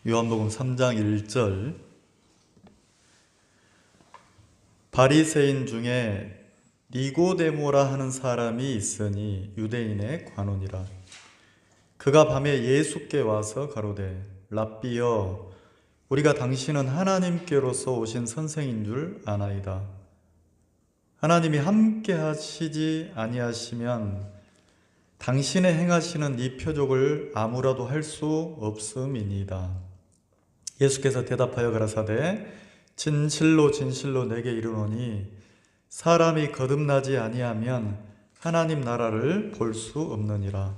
요한복음 3장 1절 바리새인 중에 니고데모라 하는 사람이 있으니 유대인의 관원이라. 그가 밤에 예수께 와서 가로되 랍비여 우리가 당신은 하나님께로서 오신 선생인 줄 아나이다. 하나님이 함께 하시지 아니하시면 당신의 행하시는 이 표적을 아무라도 할 수 없음이니이다. 예수께서 대답하여 가라사대 진실로 진실로 내게 이르노니 사람이 거듭나지 아니하면 하나님 나라를 볼 수 없느니라.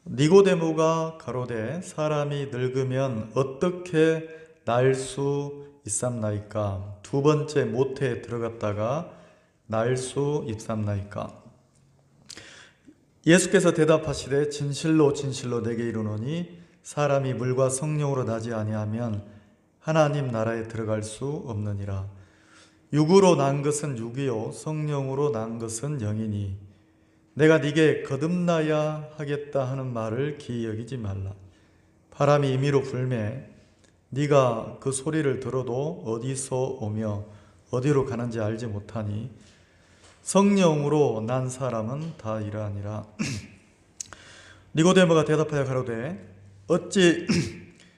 니고데모가 가로되 사람이 늙으면 어떻게 날 수 있삼나이까? 두 번째 모태에 들어갔다가 날 수 있삼나이까? 예수께서 대답하시되 진실로 진실로 내게 이르노니 사람이 물과 성령으로 나지 아니하면 하나님 나라에 들어갈 수 없느니라. 육으로 난 것은 육이요 성령으로 난 것은 영이니 내가 네게 거듭나야 하겠다 하는 말을 기이 여기지 말라. 바람이 임의로 불매 네가 그 소리를 들어도 어디서 오며 어디로 가는지 알지 못하니 성령으로 난 사람은 다 이러하니라. 니고데모가 대답하여 가로되 어찌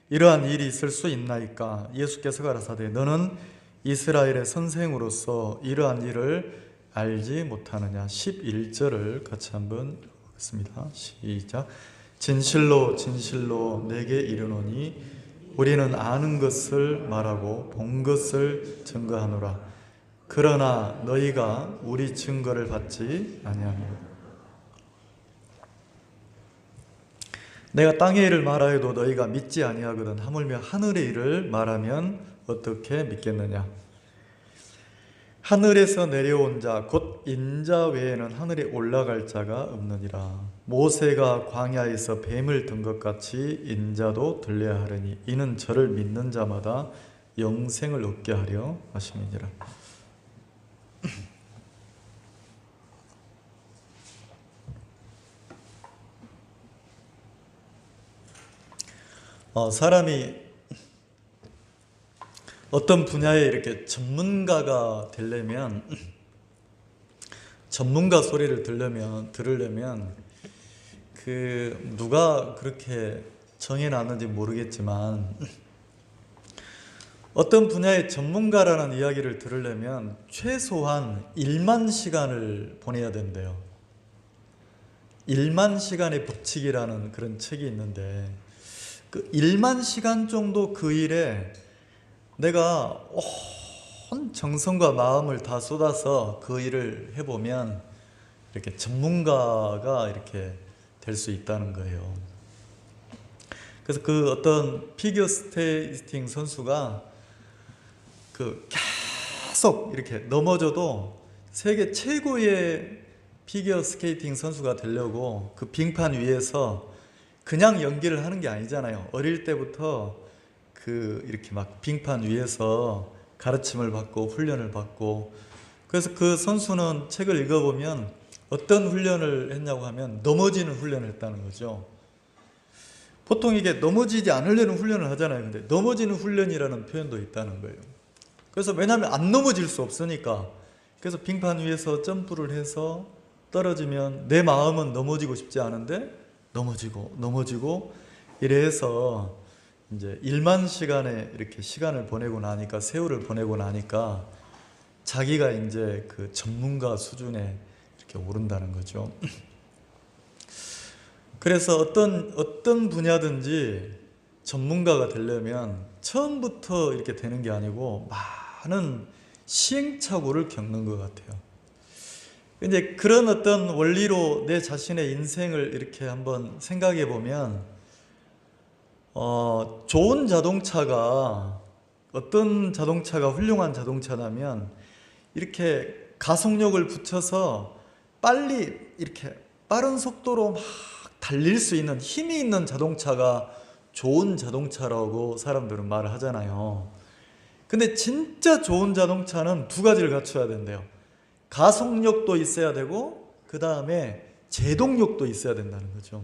이러한 일이 있을 수 있나이까? 예수께서 가라사대 너는 이스라엘의 선생으로서 이러한 일을 알지 못하느냐? 11절을 같이 한번 읽겠습니다. 시작. 진실로 진실로 내게 이르노니 우리는 아는 것을 말하고 본 것을 증거하노라. 그러나 너희가 우리 증거를 받지 아니하노라. 내가 땅의 일을 말하여도 너희가 믿지 아니하거든 하물며 하늘의 일을 말하면 어떻게 믿겠느냐? 하늘에서 내려온 자 곧 인자 외에는 하늘에 올라갈 자가 없느니라. 모세가 광야에서 뱀을 든 것 같이 인자도 들려야 하려니 이는 저를 믿는 자마다 영생을 얻게 하려 하심이니라. 사람이 어떤 분야에 이렇게 전문가가 되려면 전문가 소리를 들으려면 누가 그렇게 정해놨는지 모르겠지만 어떤 분야의 전문가라는 이야기를 들으려면 최소한 1만 시간을 보내야 된대요. 1만 시간의 법칙이라는 그런 책이 있는데 그 1만 시간 정도 그 일에 내가 온 정성과 마음을 다 쏟아서 그 일을 해보면 이렇게 전문가가 이렇게 될 수 있다는 거예요. 그래서 그 어떤 피겨 스케이팅 선수가 계속 이렇게 넘어져도 세계 최고의 피겨 스케이팅 선수가 되려고 그 빙판 위에서 그냥 연기를 하는 게 아니잖아요. 어릴 때부터 이렇게 막 빙판 위에서 가르침을 받고 훈련을 받고, 그래서 그 선수는 책을 읽어보면 어떤 훈련을 했냐고 하면 넘어지는 훈련을 했다는 거죠. 보통 이게 넘어지지 않으려는 훈련을 하잖아요. 근데 넘어지는 훈련이라는 표현도 있다는 거예요. 그래서 왜냐하면 안 넘어질 수 없으니까. 그래서 빙판 위에서 점프를 해서 떨어지면 내 마음은 넘어지고 싶지 않은데 넘어지고 이래서 이제 1만 시간에 이렇게 시간을 보내고 나니까, 세월을 보내고 나니까 자기가 이제 그 전문가 수준에 이렇게 오른다는 거죠. 그래서 어떤 분야든지 전문가가 되려면 처음부터 이렇게 되는 게 아니고 많은 시행착오를 겪는 것 같아요. 이제 그런 어떤 원리로 내 자신의 인생을 이렇게 한번 생각해 보면, 좋은 자동차가, 어떤 자동차가 훌륭한 자동차라면 이렇게 가속력을 붙여서 빨리 이렇게 빠른 속도로 막 달릴 수 있는 힘이 있는 자동차가 좋은 자동차라고 사람들은 말을 하잖아요. 근데 진짜 좋은 자동차는 두 가지를 갖춰야 된대요. 가속력도 있어야 되고 그 다음에 제동력도 있어야 된다는 거죠.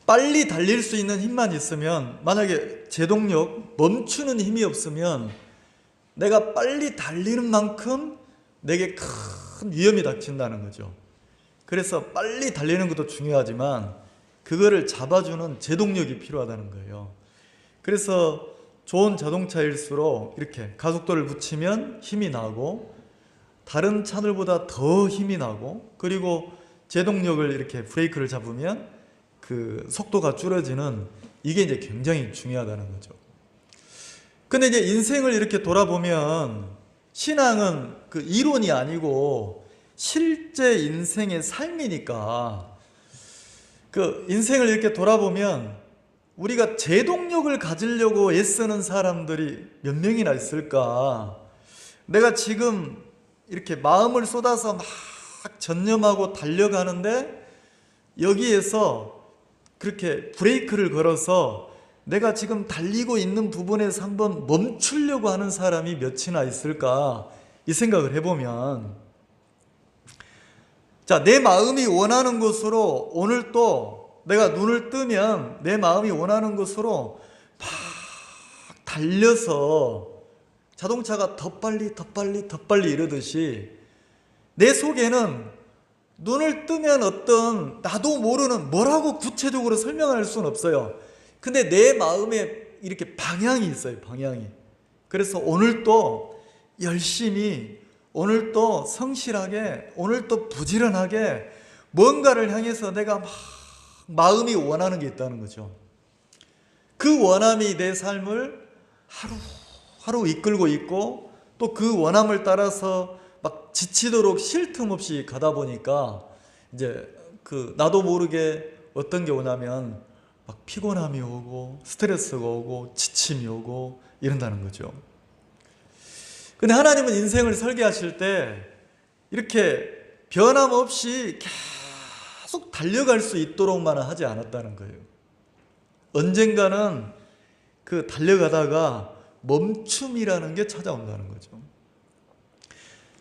빨리 달릴 수 있는 힘만 있으면, 만약에 제동력, 멈추는 힘이 없으면 내가 빨리 달리는 만큼 내게 큰 위험이 닥친다는 거죠. 그래서 빨리 달리는 것도 중요하지만 그거를 잡아주는 제동력이 필요하다는 거예요. 그래서 좋은 자동차일수록 이렇게 가속도를 붙이면 힘이 나고, 다른 차들보다 더 힘이 나고, 그리고 제동력을 이렇게 브레이크를 잡으면 그 속도가 줄어지는, 이게 이제 굉장히 중요하다는 거죠. 근데 이제 인생을 이렇게 돌아보면 신앙은 그 이론이 아니고 실제 인생의 삶이니까, 그 인생을 이렇게 돌아보면 우리가 제동력을 가지려고 애쓰는 사람들이 몇 명이나 있을까? 내가 지금 이렇게 마음을 쏟아서 막 전념하고 달려가는데 여기에서 그렇게 브레이크를 걸어서 내가 지금 달리고 있는 부분에서 한번 멈추려고 하는 사람이 몇이나 있을까? 이 생각을 해보면, 자, 내 마음이 원하는 곳으로 오늘 또 내가 눈을 뜨면 내 마음이 원하는 곳으로 막 달려서 자동차가 더 빨리 더 빨리 더 빨리 이러듯이 내 속에는 눈을 뜨면 어떤 나도 모르는, 뭐라고 구체적으로 설명할 수는 없어요. 근데 내 마음에 이렇게 방향이 있어요, 방향이. 그래서 오늘 또 열심히, 오늘 또 성실하게, 오늘 또 부지런하게 뭔가를 향해서 내가 막 마음이 원하는 게 있다는 거죠. 그 원함이 내 삶을 하루하루 이끌고 있고, 또 그 원함을 따라서 막 지치도록 쉴 틈 없이 가다 보니까 이제 그 나도 모르게 어떤 게 오냐면 막 피곤함이 오고 스트레스가 오고 지침이 오고 이런다는 거죠. 근데 하나님은 인생을 설계하실 때 이렇게 변함없이 계속 달려갈 수 있도록만 하지 않았다는 거예요. 언젠가는 그 달려가다가 멈춤이라는 게 찾아온다는 거죠.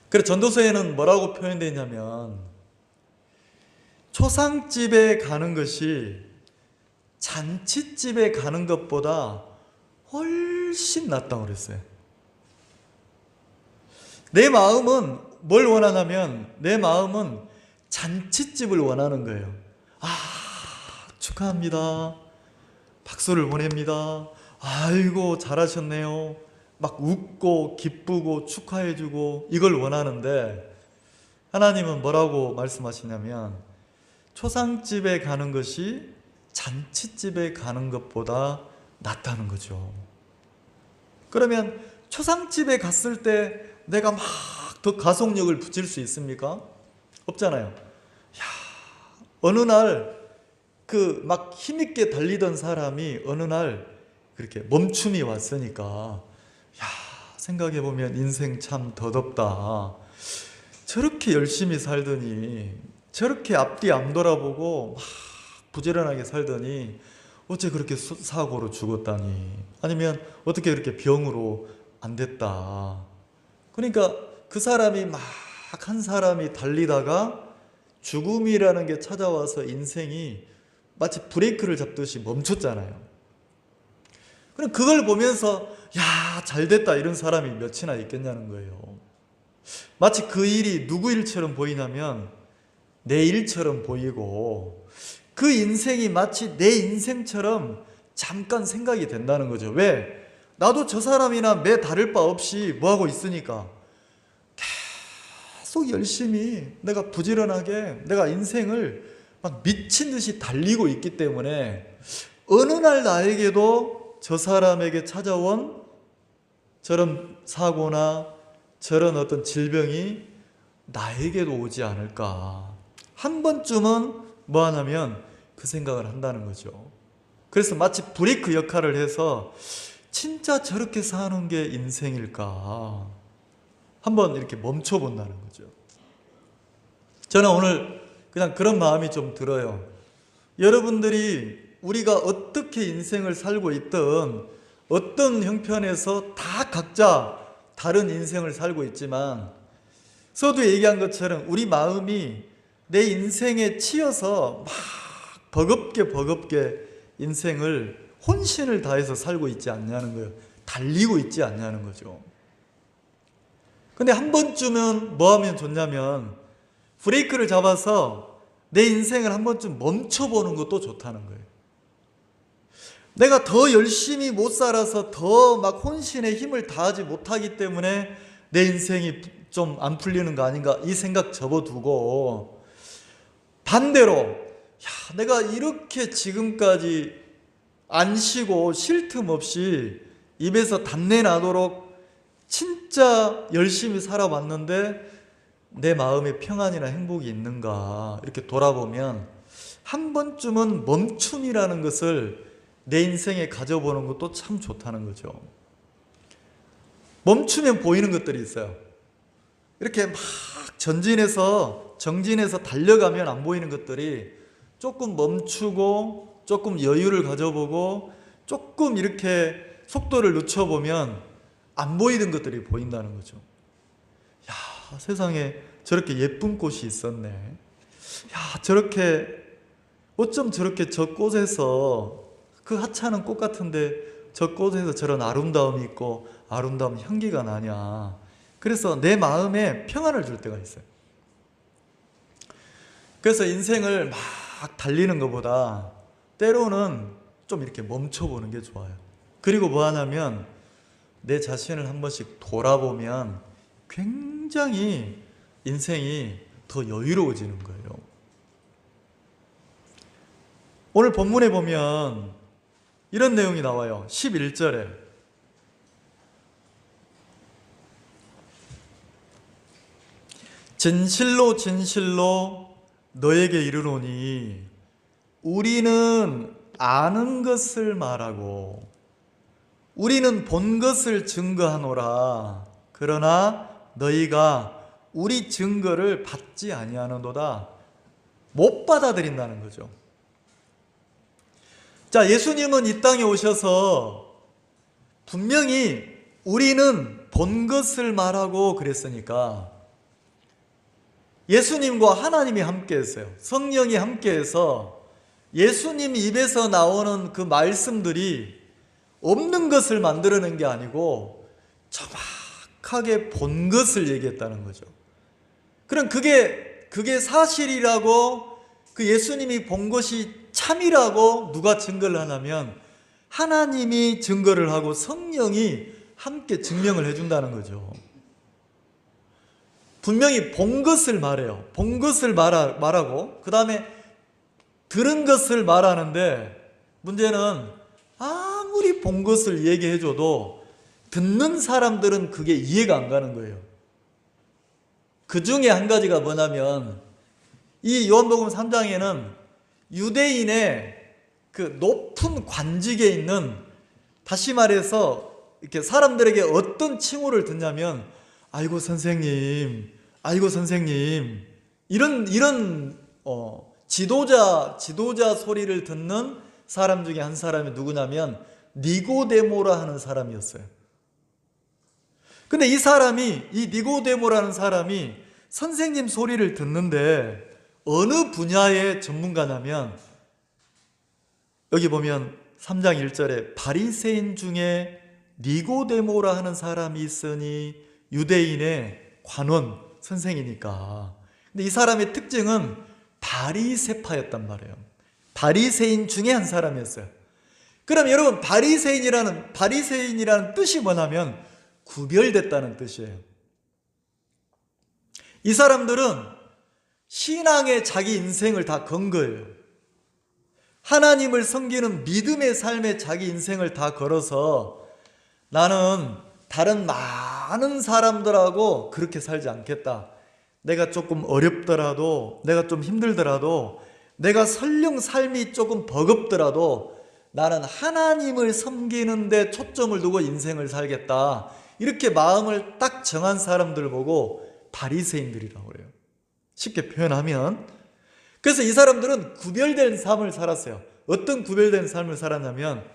그래서 전도서에는 뭐라고 표현되어 있냐면, 초상집에 가는 것이 잔치집에 가는 것보다 훨씬 낫다고 그랬어요. 내 마음은 뭘 원하냐면, 내 마음은 잔치집을 원하는 거예요. 아, 축하합니다. 박수를 보냅니다. 아이고 잘하셨네요. 막 웃고 기쁘고 축하해주고 이걸 원하는데, 하나님은 뭐라고 말씀하시냐면 초상집에 가는 것이 잔치집에 가는 것보다 낫다는 거죠. 그러면 초상집에 갔을 때 내가 막 더 가속력을 붙일 수 있습니까? 없잖아요. 야, 어느 날 그 막 힘있게 달리던 사람이 어느 날 그렇게 멈춤이 왔으니까, 야, 생각해보면 인생 참 더덥다. 저렇게 열심히 살더니, 저렇게 앞뒤 안 돌아보고 막 부지런하게 살더니 어째 그렇게 사고로 죽었다니, 아니면 어떻게 그렇게 병으로 안 됐다. 그러니까 그 사람이 막 한 사람이 달리다가 죽음이라는 게 찾아와서 인생이 마치 브레이크를 잡듯이 멈췄잖아요. 그럼 그걸 보면서 야, 잘됐다 이런 사람이 몇이나 있겠냐는 거예요. 마치 그 일이 누구 일처럼 보이냐면 내 일처럼 보이고, 그 인생이 마치 내 인생처럼 잠깐 생각이 된다는 거죠. 왜? 나도 저 사람이나 매 다를 바 없이 뭐하고 있으니까 계속 열심히 내가 부지런하게 내가 인생을 막 미친 듯이 달리고 있기 때문에 어느 날 나에게도 저 사람에게 찾아온 저런 사고나 저런 어떤 질병이 나에게도 오지 않을까. 한 번쯤은 뭐 하냐면 그 생각을 한다는 거죠. 그래서 마치 브레이크 역할을 해서 진짜 저렇게 사는 게 인생일까? 한번 이렇게 멈춰 본다는 거죠. 저는 오늘 그냥 그런 마음이 좀 들어요. 여러분들이 우리가 어떻게 인생을 살고 있든 어떤 형편에서 다 각자 다른 인생을 살고 있지만, 서두에 얘기한 것처럼 우리 마음이 내 인생에 치여서 막 버겁게 인생을 혼신을 다해서 살고 있지 않냐는 거예요. 달리고 있지 않냐는 거죠. 근데 한 번쯤은 뭐 하면 좋냐면 브레이크를 잡아서 내 인생을 한 번쯤 멈춰보는 것도 좋다는 거예요. 내가 더 열심히 못 살아서 더 막 혼신의 힘을 다하지 못하기 때문에 내 인생이 좀 안 풀리는 거 아닌가, 이 생각 접어두고 반대로 내가 이렇게 지금까지 안 쉬고 쉴 틈 없이 입에서 단내 나도록 진짜 열심히 살아왔는데 내 마음에 평안이나 행복이 있는가, 이렇게 돌아보면 한 번쯤은 멈춤이라는 것을 내 인생에 가져보는 것도 참 좋다는 거죠. 멈추면 보이는 것들이 있어요. 이렇게 막 정진해서 달려가면 안 보이는 것들이 조금 멈추고 조금 여유를 가져보고 조금 이렇게 속도를 늦춰보면 안 보이던 것들이 보인다는 거죠. 야, 세상에 저렇게 예쁜 꽃이 있었네. 야, 어쩜 저렇게 저 꽃에서, 그 하찮은 꽃 같은데 저 꽃에서 저런 아름다움이 있고 아름다운 향기가 나냐. 그래서 내 마음에 평안을 줄 때가 있어요. 그래서 인생을 막 달리는 것보다 때로는 좀 이렇게 멈춰보는 게 좋아요. 그리고 뭐 하냐면 내 자신을 한 번씩 돌아보면 굉장히 인생이 더 여유로워지는 거예요. 오늘 본문에 보면 이런 내용이 나와요. 11절에 진실로 진실로 너에게 이르노니 우리는 아는 것을 말하고 우리는 본 것을 증거하노라. 그러나 너희가 우리 증거를 받지 아니하는도다. 못 받아들인다는 거죠. 자, 예수님은 이 땅에 오셔서 분명히 우리는 본 것을 말하고 그랬으니까 예수님과 하나님이 함께 했어요. 성령이 함께 해서 예수님 입에서 나오는 그 말씀들이 없는 것을 만들어낸 게 아니고 정확하게 본 것을 얘기했다는 거죠. 그럼 그게 사실이라고, 그 예수님이 본 것이 참이라고 누가 증거를 하냐면 하나님이 증거를 하고 성령이 함께 증명을 해준다는 거죠. 분명히 본 것을 말해요. 본 것을 말하고 그 다음에 들은 것을 말하는데 문제는 아무리 본 것을 얘기해줘도 듣는 사람들은 그게 이해가 안 가는 거예요. 그 중에 한 가지가 뭐냐면 이 요한복음 3장에는 유대인의 그 높은 관직에 있는, 다시 말해서 이렇게 사람들에게 어떤 칭호를 듣냐면 아이고 선생님 이런 지도자 소리를 듣는 사람 중에 한 사람이 누구냐면 니고데모라 하는 사람이었어요. 근데 이 니고데모라는 사람이 선생님 소리를 듣는데 어느 분야의 전문가냐면 여기 보면 3장 1절에 바리새인 중에 니고데모라 하는 사람이 있으니 유대인의 관원 선생이니까. 근데 이 사람의 특징은 바리새파였단 말이에요. 바리새인 중에 한 사람이었어요. 그럼 여러분 바리새인이라는 뜻이 뭐냐면 구별됐다는 뜻이에요. 이 사람들은 신앙에 자기 인생을 다 건 거예요. 하나님을 섬기는 믿음의 삶에 자기 인생을 다 걸어서 나는 다른 많은 사람들하고 그렇게 살지 않겠다. 내가 조금 어렵더라도, 내가 좀 힘들더라도, 내가 설령 삶이 조금 버겁더라도 나는 하나님을 섬기는 데 초점을 두고 인생을 살겠다. 이렇게 마음을 딱 정한 사람들 보고 바리새인들이라고 그래요. 쉽게 표현하면. 그래서 이 사람들은 구별된 삶을 살았어요. 어떤 구별된 삶을 살았냐면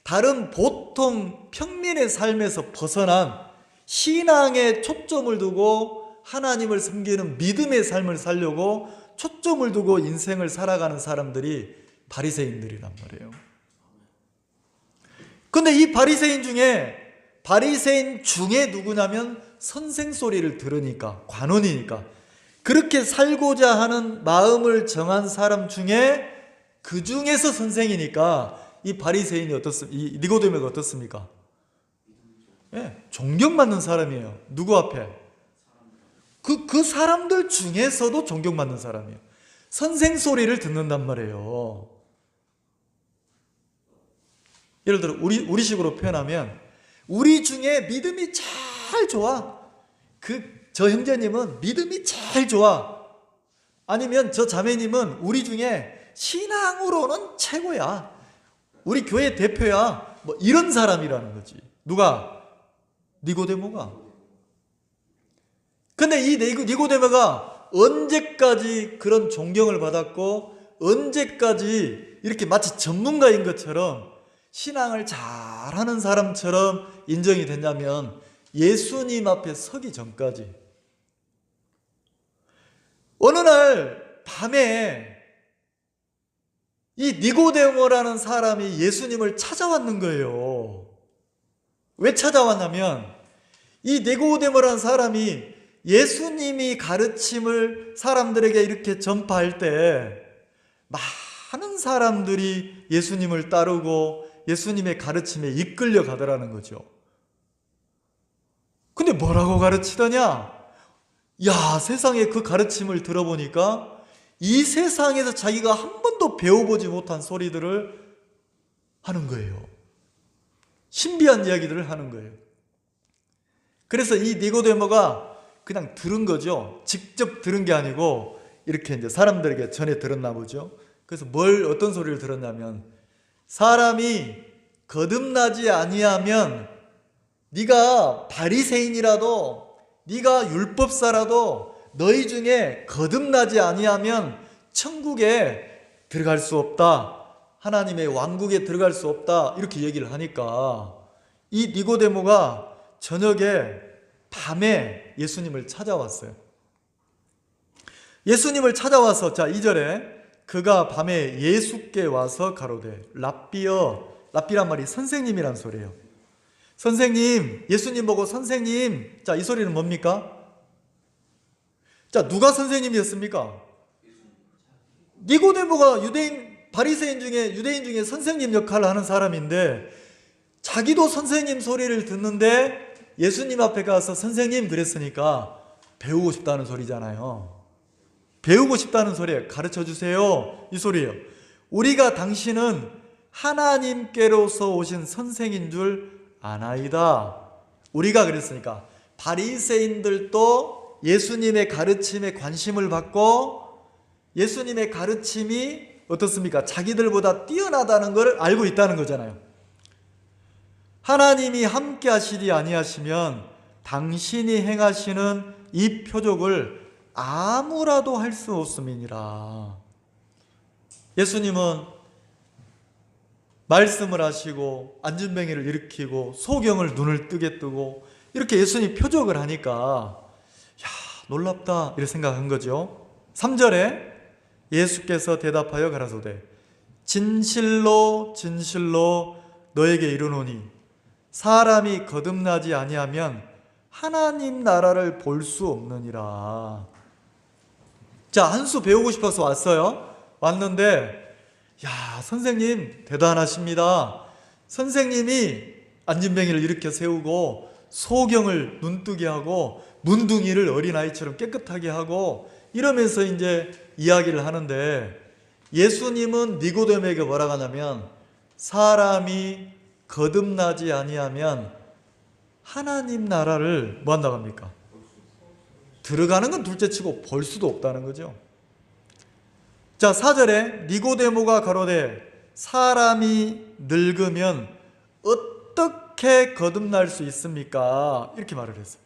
다른 보통 평민의 삶에서 벗어난 신앙에 초점을 두고 하나님을 섬기는 믿음의 삶을 살려고 초점을 두고 인생을 살아가는 사람들이 바리새인들이란 말이에요. 근데 이 바리새인 중에 누구냐면 선생 소리를 들으니까, 관원이니까 그렇게 살고자 하는 마음을 정한 사람 중에 그 중에서 선생이니까 이 바리새인이 이 니고데모가 어떻습니까? 예, 존경받는 사람이에요. 누구 앞에? 그 사람들 중에서도 존경받는 사람이에요. 선생 소리를 듣는단 말이에요. 예를 들어 우리식으로 표현하면 우리 중에 믿음이 제일 좋아. 저 형제님은 믿음이 제일 좋아. 아니면 저 자매님은 우리 중에 신앙으로는 최고야. 우리 교회 대표야. 뭐 이런 사람이라는 거지. 누가? 니고데모가. 근데 이 니고데모가 언제까지 그런 존경을 받았고 언제까지 이렇게 마치 전문가인 것처럼 신앙을 잘하는 사람처럼 인정이 됐냐면 예수님 앞에 서기 전까지. 어느 날 밤에 이 니고데모라는 사람이 예수님을 찾아왔는 거예요. 왜 찾아왔냐면 이 니고데모라는 사람이 예수님이 가르침을 사람들에게 이렇게 전파할 때 많은 사람들이 예수님을 따르고 예수님의 가르침에 이끌려 가더라는 거죠. 근데 뭐라고 가르치더냐? 야, 세상에 그 가르침을 들어보니까 이 세상에서 자기가 한 번도 배워보지 못한 소리들을 하는 거예요. 신비한 이야기들을 하는 거예요. 그래서 이 니고데모가 그냥 들은 거죠. 직접 들은 게 아니고 이렇게 이제 사람들에게 전해 들었나 보죠. 그래서 어떤 소리를 들었냐면 사람이 거듭나지 아니하면 네가 바리새인이라도 네가 율법사라도 너희 중에 거듭나지 아니하면 천국에 들어갈 수 없다. 하나님의 왕국에 들어갈 수 없다. 이렇게 얘기를 하니까 이 니고데모가 밤에 예수님을 찾아왔어요. 예수님을 찾아와서 2절에 그가 밤에 예수께 와서 가로되 랍비란 말이 선생님이란 소리예요. 선생님, 예수님 보고 선생님. 이 소리는 뭡니까? 누가 선생님이었습니까? 니고데모가 바리새인 중에 유대인 중에 선생님 역할을 하는 사람인데 자기도 선생님 소리를 듣는데 예수님 앞에 가서 선생님 그랬으니까 배우고 싶다는 소리잖아요. 배우고 싶다는 소리예요. 가르쳐 주세요. 이 소리예요. 우리가 당신은 하나님께로서 오신 선생인 줄 아나이다. 우리가 그랬으니까 바리새인들도 예수님의 가르침에 관심을 받고 예수님의 가르침이 어떻습니까? 자기들보다 뛰어나다는 걸 알고 있다는 거잖아요. 하나님이 함께 하시리 아니하시면 당신이 행하시는 이 표적을 아무라도 할 수 없음이니라. 예수님은 말씀을 하시고 안진뱅이를 일으키고 소경을 눈을 뜨게 뜨고 이렇게 예수님이 표적을 하니까 야, 놀랍다 이렇게 생각한 거죠. 3절에 예수께서 대답하여 가라사대 진실로 진실로 너에게 이르노니 사람이 거듭나지 아니하면 하나님 나라를 볼 수 없느니라. 한 수 배우고 싶어서 왔어요. 왔는데 야, 선생님 대단하십니다. 선생님이 안진뱅이를 일으켜 세우고 소경을 눈뜨게 하고 문둥이를 어린아이처럼 깨끗하게 하고 이러면서 이제 이야기를 하는데 예수님은 니고데모에게 뭐라고 하냐면 사람이 거듭나지 아니하면 하나님 나라를 뭐 한다고 합니까? 들어가는 건 둘째치고 볼 수도 없다는 거죠. 4절에 니고데모가 가로되 사람이 늙으면 어떻게 거듭날 수 있습니까? 이렇게 말을 했어요.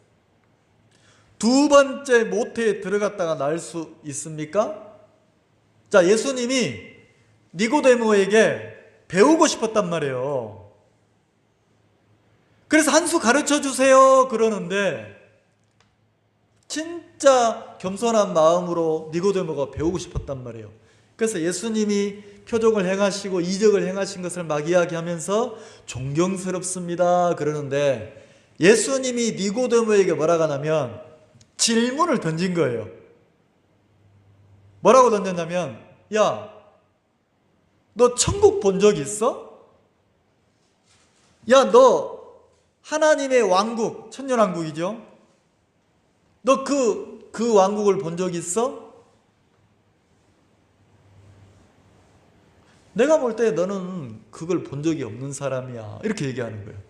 두 번째 모태에 들어갔다가 날 수 있습니까? 예수님이 니고데모에게 배우고 싶었단 말이에요. 그래서 한 수 가르쳐 주세요 그러는데 진짜 겸손한 마음으로 니고데모가 배우고 싶었단 말이에요. 그래서 예수님이 표적을 행하시고 이적을 행하신 것을 막 이야기하면서 존경스럽습니다 그러는데, 예수님이 니고데모에게 뭐라고 하냐면 질문을 던진 거예요. 뭐라고 던졌냐면, 야, 너 천국 본 적 있어? 야, 너 하나님의 왕국, 천년왕국이죠? 너 그 왕국을 본 적 있어? 내가 볼 때 너는 그걸 본 적이 없는 사람이야. 이렇게 얘기하는 거예요.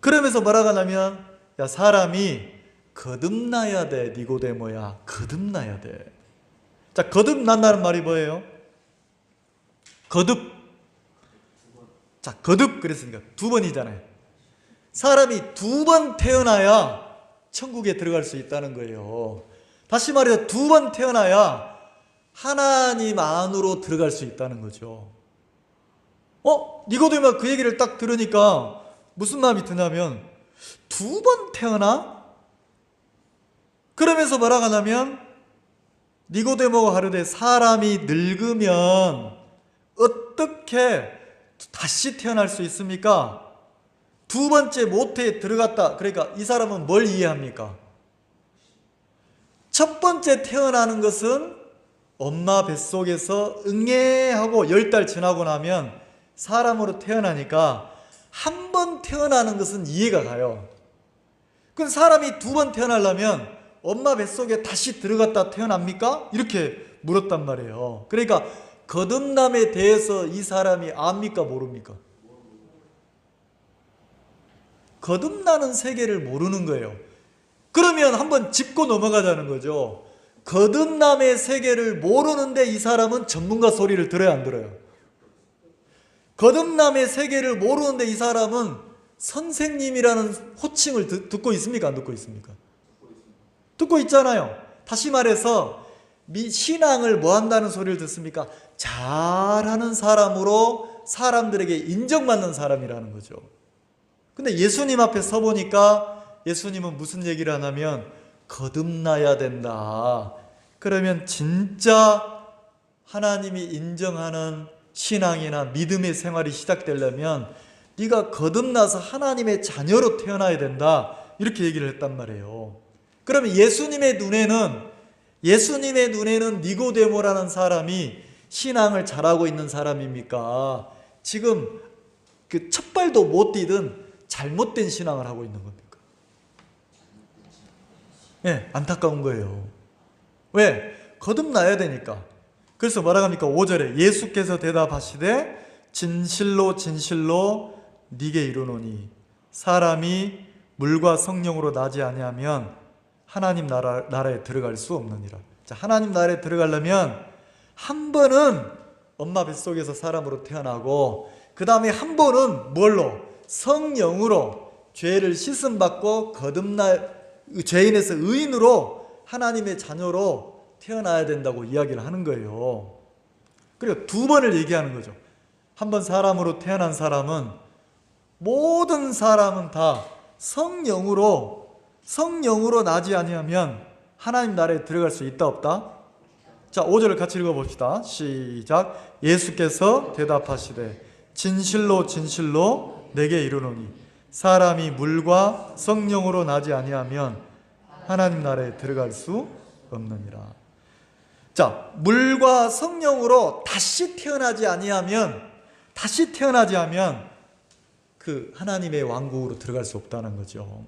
그러면서 뭐라고 하냐면, 야, 사람이 거듭나야 돼, 니고데모야. 거듭나야 돼. 자, 거듭난다는 말이 뭐예요? 거듭. 자, 거듭 그랬으니까 두 번이잖아요. 사람이 두 번 태어나야 천국에 들어갈 수 있다는 거예요. 다시 말해서 두 번 태어나야 하나님 안으로 들어갈 수 있다는 거죠. 니고데모가 그 얘기를 딱 들으니까 무슨 마음이 드냐면, 두 번 태어나? 그러면서 뭐라고 하냐면, 니고데모가 가로되 사람이 늙으면 어떻게 다시 태어날 수 있습니까? 두 번째 모태에 들어갔다. 그러니까 이 사람은 뭘 이해합니까? 첫 번째 태어나는 것은 엄마 뱃속에서 응애하고 10달 지나고 나면 사람으로 태어나니까 한 번 태어나는 것은 이해가 가요. 그럼 사람이 두 번 태어나려면 엄마 뱃속에 다시 들어갔다 태어납니까? 이렇게 물었단 말이에요. 그러니까 거듭남에 대해서 이 사람이 압니까 모릅니까? 거듭나는 세계를 모르는 거예요. 그러면 한번 짚고 넘어가자는 거죠. 거듭남의 세계를 모르는데 이 사람은 전문가 소리를 들어야 안 들어요? 거듭남의 세계를 모르는데 이 사람은 선생님이라는 호칭을 듣고 있습니까? 안 듣고 있습니까? 듣고 있잖아요. 다시 말해서 신앙을 뭐 한다는 소리를 듣습니까? 잘하는 사람으로 사람들에게 인정받는 사람이라는 거죠. 근데 예수님 앞에 서보니까 예수님은 무슨 얘기를 하냐면 거듭나야 된다. 그러면 진짜 하나님이 인정하는 신앙이나 믿음의 생활이 시작되려면 네가 거듭나서 하나님의 자녀로 태어나야 된다. 이렇게 얘기를 했단 말이에요. 그러면 예수님의 눈에는 니고데모라는 사람이 신앙을 잘하고 있는 사람입니까? 지금 그 첫 발도 못 디든 잘못된 신앙을 하고 있는 겁니까? 예, 안타까운 거예요. 왜? 거듭나야 되니까. 그래서 뭐라고 합니까? 5절에 예수께서 대답하시되 진실로 진실로 네게 이르노니 사람이 물과 성령으로 나지 아니하면 하나님 나라에 들어갈 수 없느니라. 자, 하나님 나라에 들어가려면 한 번은 엄마 뱃속에서 사람으로 태어나고 그 다음에 한 번은 뭘로? 성령으로 죄를 씻음받고 죄인에서 의인으로 하나님의 자녀로 태어나야 된다고 이야기를 하는 거예요. 그리고 두 번을 얘기하는 거죠. 한 번 사람으로 태어난 사람은 모든 사람은 다 성령으로 나지 아니하면 하나님 나라에 들어갈 수 있다 없다? 자, 5절을 같이 읽어봅시다. 시작. 예수께서 대답하시되 진실로 진실로 내게 이르노니 사람이 물과 성령으로 나지 아니하면 하나님 나라에 들어갈 수 없느니라. 자, 물과 성령으로 다시 태어나지 아니하면 그 하나님의 왕국으로 들어갈 수 없다는 거죠.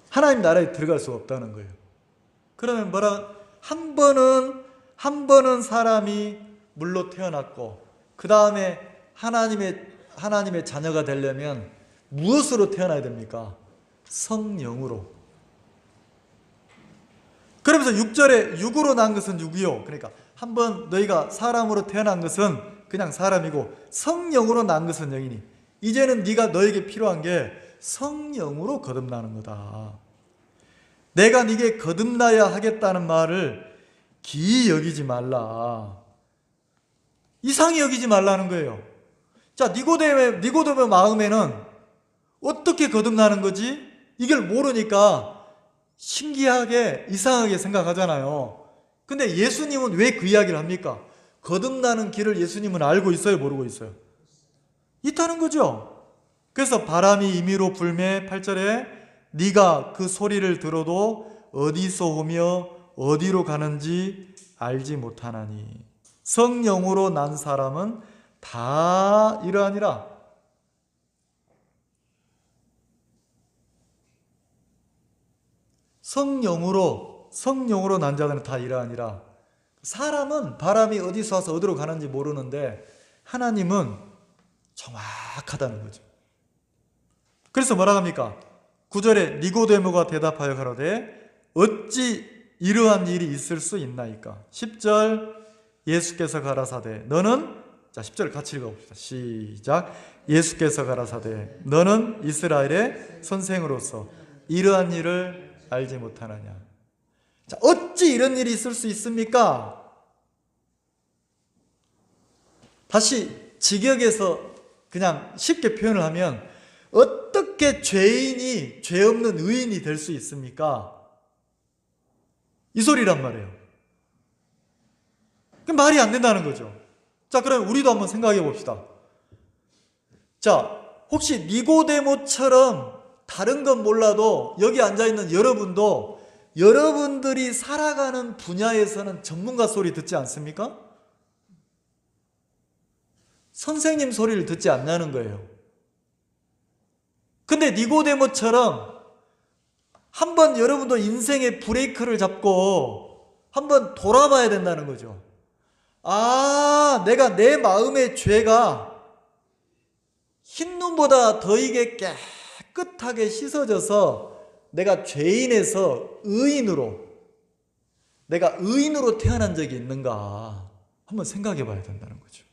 하나님 나라에 들어갈 수 없다는 거예요. 그러면 한 번은 사람이 물로 태어났고 그 다음에 하나님의 자녀가 되려면 무엇으로 태어나야 됩니까? 성령으로. 그러면서 6절에 육으로 난 것은 육이요. 그러니까 한 번 너희가 사람으로 태어난 것은 그냥 사람이고 성령으로 난 것은 영이니 이제는 네가 너에게 필요한 게 성령으로 거듭나는 거다. 내가 네게 거듭나야 하겠다는 말을 기이 여기지 말라. 이상히 여기지 말라는 거예요. 자, 니고데모 마음에는 어떻게 거듭나는 거지? 이걸 모르니까 신기하게 이상하게 생각하잖아요. 근데 예수님은 왜 그 이야기를 합니까? 거듭나는 길을 예수님은 알고 있어요, 모르고 있어요? 있다는 거죠. 그래서 바람이 임의로 불매 8절에 네가 그 소리를 들어도 어디서 오며 어디로 가는지 알지 못하나니 성령으로 난 사람은 다 이러하니라. 성령으로 난 자들은 다 이러하니라. 사람은 바람이 어디서 와서 어디로 가는지 모르는데 하나님은 정확하다는 거죠. 그래서 뭐라 합니까? 9절에 니고데모가 대답하여 가로되 어찌 이러한 일이 있을 수 있나이까? 10절 예수께서 가라사대 너는, 자 10절 같이 읽어봅시다. 시작. 예수께서 가라사대 너는 이스라엘의 선생으로서 이러한 일을 알지 못하느냐. 자, 어찌 이런 일이 있을 수 있습니까? 다시 직역에서 그냥 쉽게 표현을 하면 어떻게 죄인이 죄 없는 의인이 될 수 있습니까? 이 소리란 말이에요. 그 말이 안 된다는 거죠. 자, 그럼 우리도 한번 생각해 봅시다. 자, 혹시 니고데모처럼 다른 건 몰라도 여기 앉아있는 여러분도 여러분들이 살아가는 분야에서는 전문가 소리 듣지 않습니까? 선생님 소리를 듣지 않냐는 거예요. 근데 니고데모처럼 한번 여러분도 인생의 브레이크를 잡고 한번 돌아봐야 된다는 거죠. 아, 내가 내 마음의 죄가 흰눈보다 더이게 깨끗하게 씻어져서 내가 죄인에서 내가 의인으로 태어난 적이 있는가 한번 생각해 봐야 된다는 거죠.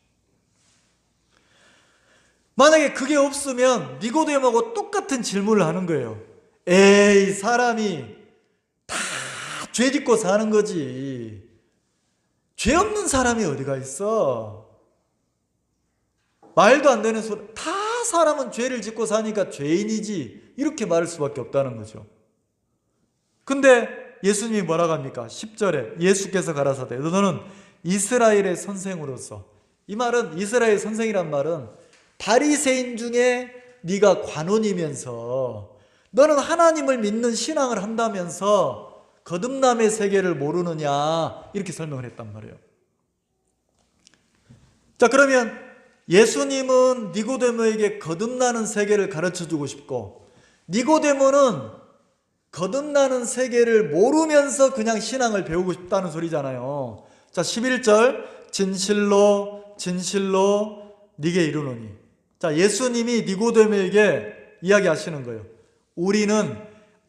만약에 그게 없으면 니고데모하고 똑같은 질문을 하는 거예요. 에이, 사람이 다 죄 짓고 사는 거지. 죄 없는 사람이 어디가 있어? 말도 안 되는 소리. 다 사람은 죄를 짓고 사니까 죄인이지. 이렇게 말할 수밖에 없다는 거죠. 근데 예수님이 뭐라고 합니까? 10절에 예수께서 가라사대 너는 이스라엘의 선생으로서, 이 말은 이스라엘 선생이란 말은 바리새인 중에 네가 관원이면서 너는 하나님을 믿는 신앙을 한다면서 거듭남의 세계를 모르느냐 이렇게 설명을 했단 말이에요. 자, 그러면 예수님은 니고데모에게 거듭나는 세계를 가르쳐주고 싶고 니고데모는 거듭나는 세계를 모르면서 그냥 신앙을 배우고 싶다는 소리잖아요. 자, 11절 진실로 진실로 네게 이르노니. 자, 예수님이 니고데모에게 이야기하시는 거예요. 우리는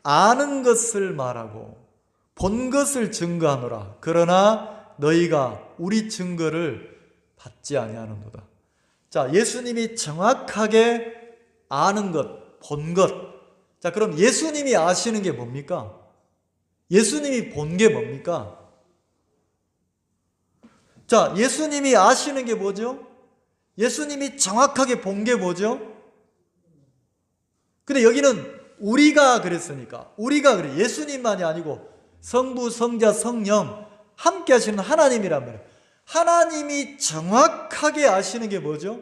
아는 것을 말하고 본 것을 증거하노라. 그러나 너희가 우리 증거를 받지 아니하는도다. 자, 예수님이 정확하게 아는 것, 본 것. 자, 그럼 예수님이 아시는 게 뭡니까? 예수님이 본 게 뭡니까? 자, 예수님이 아시는 게 뭐죠? 예수님이 정확하게 본 게 뭐죠? 근데 여기는 우리가 그랬으니까, 우리가 그래. 예수님만이 아니고 성부, 성자, 성령 함께 하시는 하나님이란 말이에요. 하나님이 정확하게 아시는 게 뭐죠?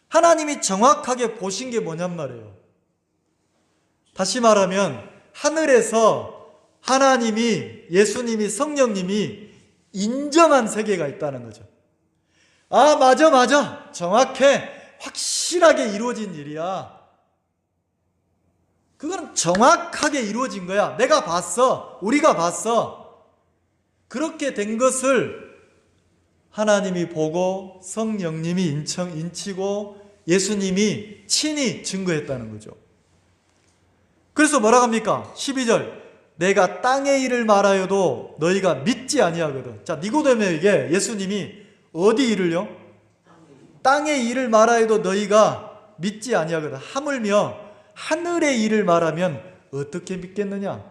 하나님이 정확하게 보신 게 뭐냔 말이에요. 다시 말하면 하늘에서 하나님이, 예수님이, 성령님이 인정한 세계가 있다는 거죠. 아, 맞아. 정확해. 확실하게 이루어진 일이야. 그건 정확하게 이루어진 거야. 내가 봤어. 우리가 봤어. 그렇게 된 것을 하나님이 보고 성령님이 인치고 예수님이 친히 증거했다는 거죠. 그래서 뭐라고 합니까? 12절 내가 땅의 일을 말하여도 너희가 믿지 아니하거든. 자, 니고데모에게 예수님이 어디 일을요? 땅의 일을 말하여도 너희가 믿지 아니하거든. 하물며 하늘의 일을 말하면 어떻게 믿겠느냐?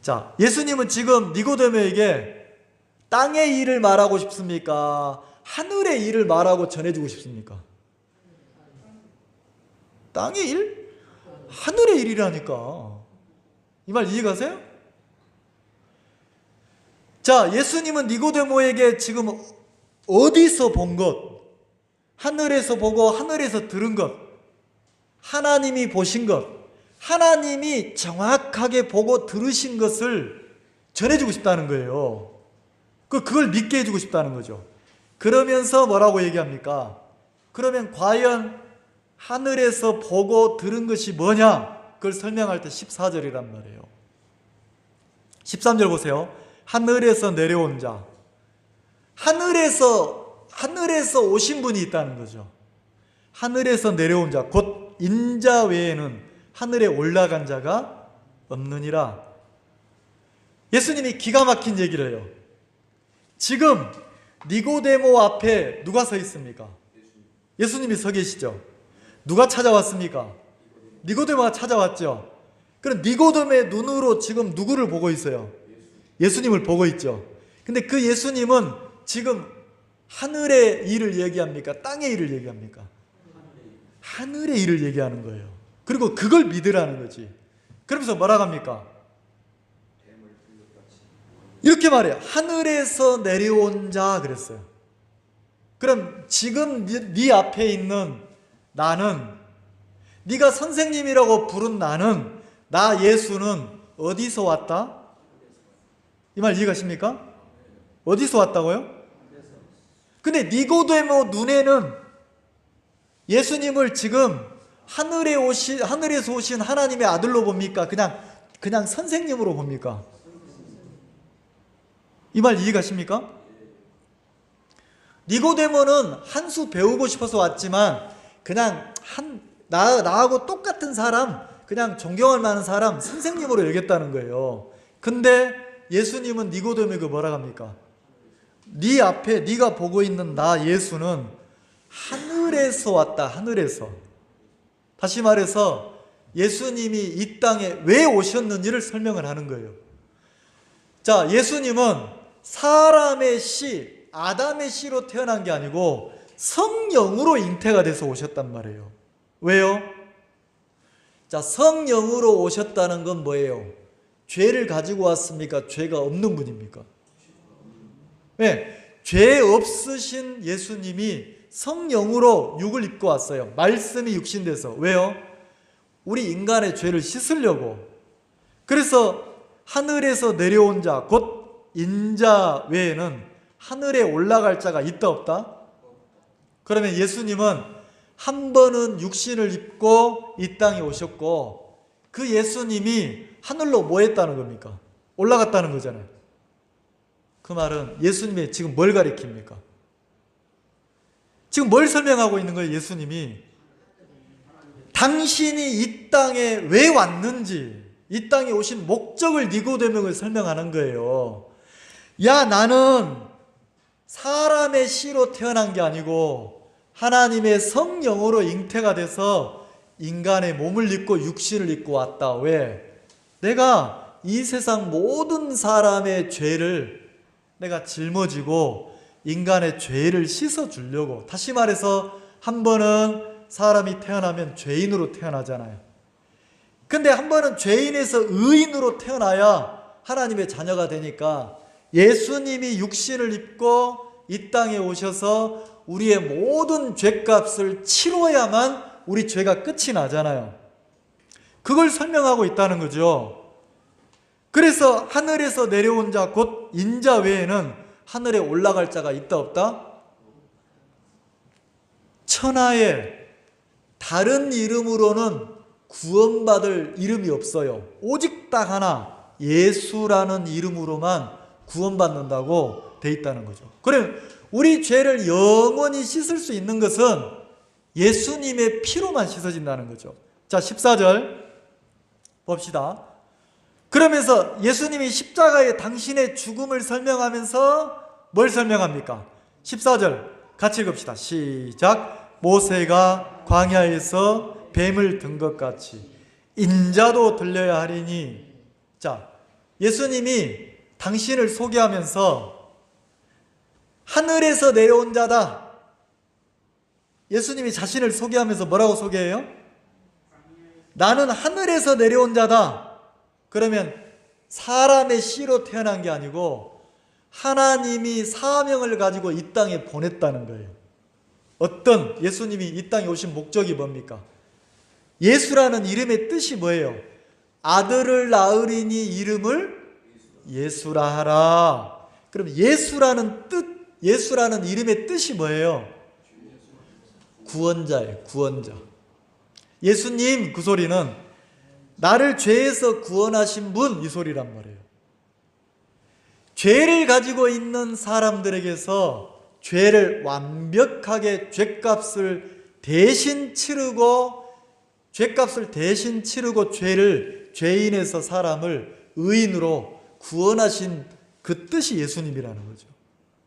자, 예수님은 지금 니고데모에게 땅의 일을 말하고 싶습니까? 하늘의 일을 말하고 전해주고 싶습니까? 땅의 일? 하늘의 일이라니까. 이 말 이해가세요? 자, 예수님은 니고데모에게 지금 어디서 본 것, 하늘에서 보고 하늘에서 들은 것, 하나님이 보신 것, 하나님이 정확하게 보고 들으신 것을 전해주고 싶다는 거예요. 그걸 믿게 해주고 싶다는 거죠. 그러면서 뭐라고 얘기합니까? 그러면 과연 하늘에서 보고 들은 것이 뭐냐? 그걸 설명할 때 14절이란 말이에요. 13절 보세요. 하늘에서 내려온 자. 하늘에서 오신 분이 있다는 거죠. 하늘에서 내려온 자, 곧 인자 외에는 하늘에 올라간 자가 없느니라. 예수님이 기가 막힌 얘기를 해요. 지금 니고데모 앞에 누가 서 있습니까? 예수님이 서 계시죠. 누가 찾아왔습니까? 니고데모가 찾아왔죠. 그럼 니고데모의 눈으로 지금 누구를 보고 있어요? 예수님을 보고 있죠. 근데 그 예수님은 지금 하늘의 일을 얘기합니까? 땅의 일을 얘기합니까? 하늘의 일을 얘기하는 거예요. 그리고 그걸 믿으라는 거지. 그러면서 뭐라고 합니까? 이렇게 말해요. 하늘에서 내려온 자 그랬어요. 그럼 지금 네 앞에 있는 나는, 네가 선생님이라고 부른 나는, 나 예수는 어디서 왔다? 이 말 이해가십니까? 어디서 왔다고요? 근데 니고데모 눈에는 예수님을 지금 하늘에서 오신 하나님의 아들로 봅니까? 그냥 선생님으로 봅니까? 이 말 이해가십니까? 니고데모는 한 수 배우고 싶어서 왔지만 그냥 나하고 똑같은 사람, 그냥 존경할 만한 사람, 선생님으로 여겼다는 거예요. 근데 예수님은 니고데모에게 뭐라 합니까? 네 앞에 네가 보고 있는 나 예수는 하늘에서 왔다. 하늘에서. 다시 말해서 예수님이 이 땅에 왜 오셨는지를 설명을 하는 거예요. 자, 예수님은 사람의 씨, 아담의 씨로 태어난 게 아니고 성령으로 잉태가 돼서 오셨단 말이에요. 왜요? 자, 성령으로 오셨다는 건 뭐예요? 죄를 가지고 왔습니까? 죄가 없는 분입니까? 네, 죄 없으신 예수님이 성령으로 육을 입고 왔어요. 말씀이 육신돼서. 왜요? 우리 인간의 죄를 씻으려고. 그래서 하늘에서 내려온 자, 곧 인자 외에는 하늘에 올라갈 자가 있다 없다? 그러면 예수님은 한 번은 육신을 입고 이 땅에 오셨고, 그 예수님이 하늘로 뭐 했다는 겁니까? 올라갔다는 거잖아요. 그 말은 예수님이 지금 뭘 가리킵니까? 지금 뭘 설명하고 있는 거예요? 예수님이 당신이 이 땅에 왜 왔는지, 이 땅에 오신 목적을 니고데모에게 설명하는 거예요. 야, 나는 사람의 씨로 태어난 게 아니고 하나님의 성령으로 잉태가 돼서 인간의 몸을 입고 육신을 입고 왔다. 왜? 내가 이 세상 모든 사람의 죄를 내가 짊어지고 인간의 죄를 씻어주려고. 다시 말해서 한 번은 사람이 태어나면 죄인으로 태어나잖아요. 근데 한 번은 죄인에서 의인으로 태어나야 하나님의 자녀가 되니까 예수님이 육신을 입고 이 땅에 오셔서 우리의 모든 죄값을 치러야만 우리 죄가 끝이 나잖아요. 그걸 설명하고 있다는 거죠. 그래서 하늘에서 내려온 자, 곧 인자 외에는 하늘에 올라갈 자가 있다 없다? 천하에 다른 이름으로는 구원받을 이름이 없어요. 오직 딱 하나, 예수라는 이름으로만 구원받는다고 돼 있다는 거죠. 그럼 우리 죄를 영원히 씻을 수 있는 것은 예수님의 피로만 씻어진다는 거죠. 자, 14절 봅시다. 그러면서 예수님이 십자가의 당신의 죽음을 설명하면서 뭘 설명합니까? 14절 같이 읽읍시다. 시작. 모세가 광야에서 뱀을 든 것 같이 인자도 들려야 하리니. 자, 예수님이 당신을 소개하면서 하늘에서 내려온 자다. 예수님이 자신을 소개하면서 뭐라고 소개해요? 나는 하늘에서 내려온 자다. 그러면 사람의 씨로 태어난 게 아니고 하나님이 사명을 가지고 이 땅에 보냈다는 거예요. 어떤 예수님이 이 땅에 오신 목적이 뭡니까? 예수라는 이름의 뜻이 뭐예요? 아들을 낳으리니 이름을 예수라 하라. 그럼 예수라는 이름의 뜻이 뭐예요? 구원자예요. 구원자. 예수님 그 소리는 나를 죄에서 구원하신 분, 이 소리란 말이에요. 죄를 가지고 있는 사람들에게서 죄를 완벽하게 죄값을 대신 치르고 죄인에서 사람을 의인으로 구원하신 그 뜻이 예수님이라는 거죠.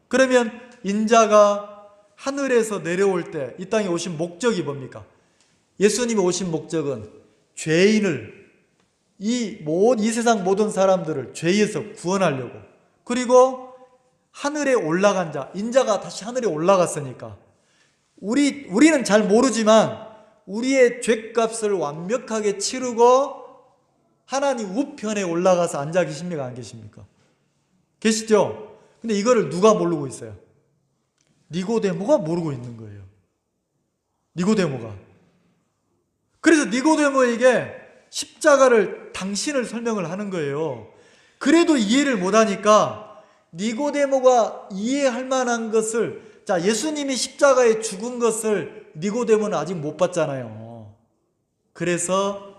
그러면 인자가 하늘에서 내려올 때 이 땅에 오신 목적이 뭡니까? 예수님이 오신 목적은 죄인을, 이 세상 모든 사람들을 죄에서 구원하려고, 그리고 하늘에 올라간 자, 인자가 다시 하늘에 올라갔으니까 우리는 잘 모르지만 우리의 죄값을 완벽하게 치르고 하나님 우편에 올라가서 앉아 계십니까? 안 계십니까? 계시죠? 근데 이거를 누가 모르고 있어요? 니고데모가 모르고 있는 거예요. 니고데모가. 그래서 니고데모에게 십자가를 당신을 설명을 하는 거예요. 그래도 이해를 못하니까 니고데모가 이해할 만한 것을, 자, 예수님이 십자가에 죽은 것을 니고데모는 아직 못 봤잖아요. 그래서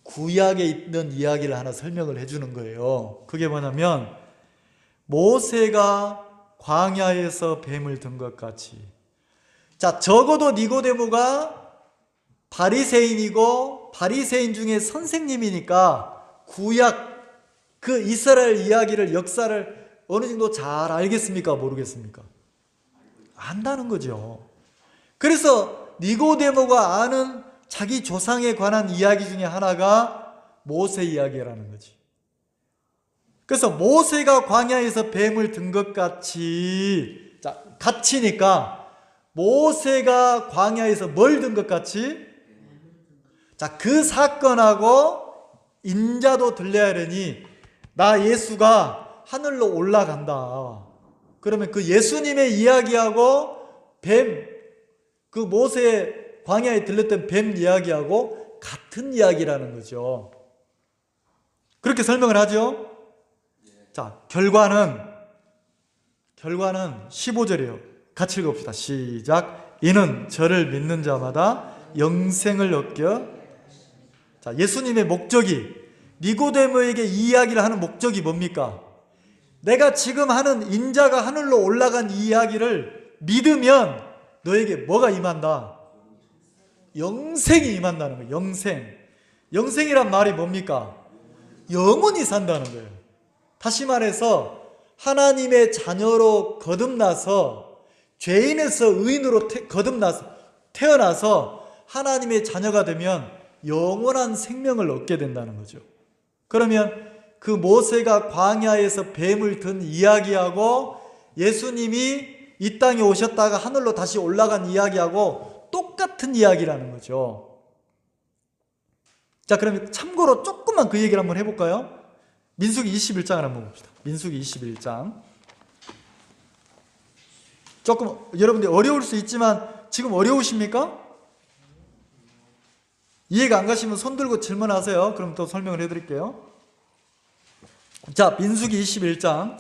구약에 있는 이야기를 하나 설명을 해주는 거예요. 그게 뭐냐면 모세가 광야에서 뱀을 든 것 같이, 자, 적어도 니고데모가 바리새인이고 바리새인 중에 선생님이니까 구약 그 이스라엘 이야기를, 역사를 어느 정도 잘 알겠습니까? 모르겠습니까? 안다는 거죠. 그래서 니고데모가 아는 자기 조상에 관한 이야기 중에 하나가 모세 이야기라는 거지. 그래서 모세가 광야에서 뱀을 든 것 같이, 자, 같이니까 모세가 광야에서 뭘 든 것 같이? 자, 그 사건하고 인자도 들려야 하려니 나 예수가 하늘로 올라간다. 그러면 그 예수님의 이야기하고 그 모세 광야에 들렸던 뱀 이야기하고 같은 이야기라는 거죠. 그렇게 설명을 하죠. 자, 결과는 15절이에요. 같이 읽어봅시다. 시작. 이는 저를 믿는 자마다 영생을 얻게. 자, 예수님의 목적이, 니고데모에게 이 이야기를 하는 목적이 뭡니까? 내가 지금 하는 인자가 하늘로 올라간 이 이야기를 믿으면 너에게 뭐가 임한다? 영생이 임한다는 거예요. 영생. 영생이란 말이 뭡니까? 영원히 산다는 거예요. 다시 말해서 하나님의 자녀로 거듭나서, 죄인에서 의인으로 거듭나서 태어나서 하나님의 자녀가 되면 영원한 생명을 얻게 된다는 거죠. 그러면 그 모세가 광야에서 뱀을 든 이야기하고 예수님이 이 땅에 오셨다가 하늘로 다시 올라간 이야기하고 똑같은 이야기라는 거죠. 자, 그러면 참고로 조금만 그 얘기를 한번 해볼까요? 민수기 21장을 한번 봅시다. 민수기 21장. 조금 여러분들 어려울 수 있지만 지금 어려우십니까? 이해가 안 가시면 손 들고 질문하세요. 그럼 또 설명을 해드릴게요. 자, 민수기 21장.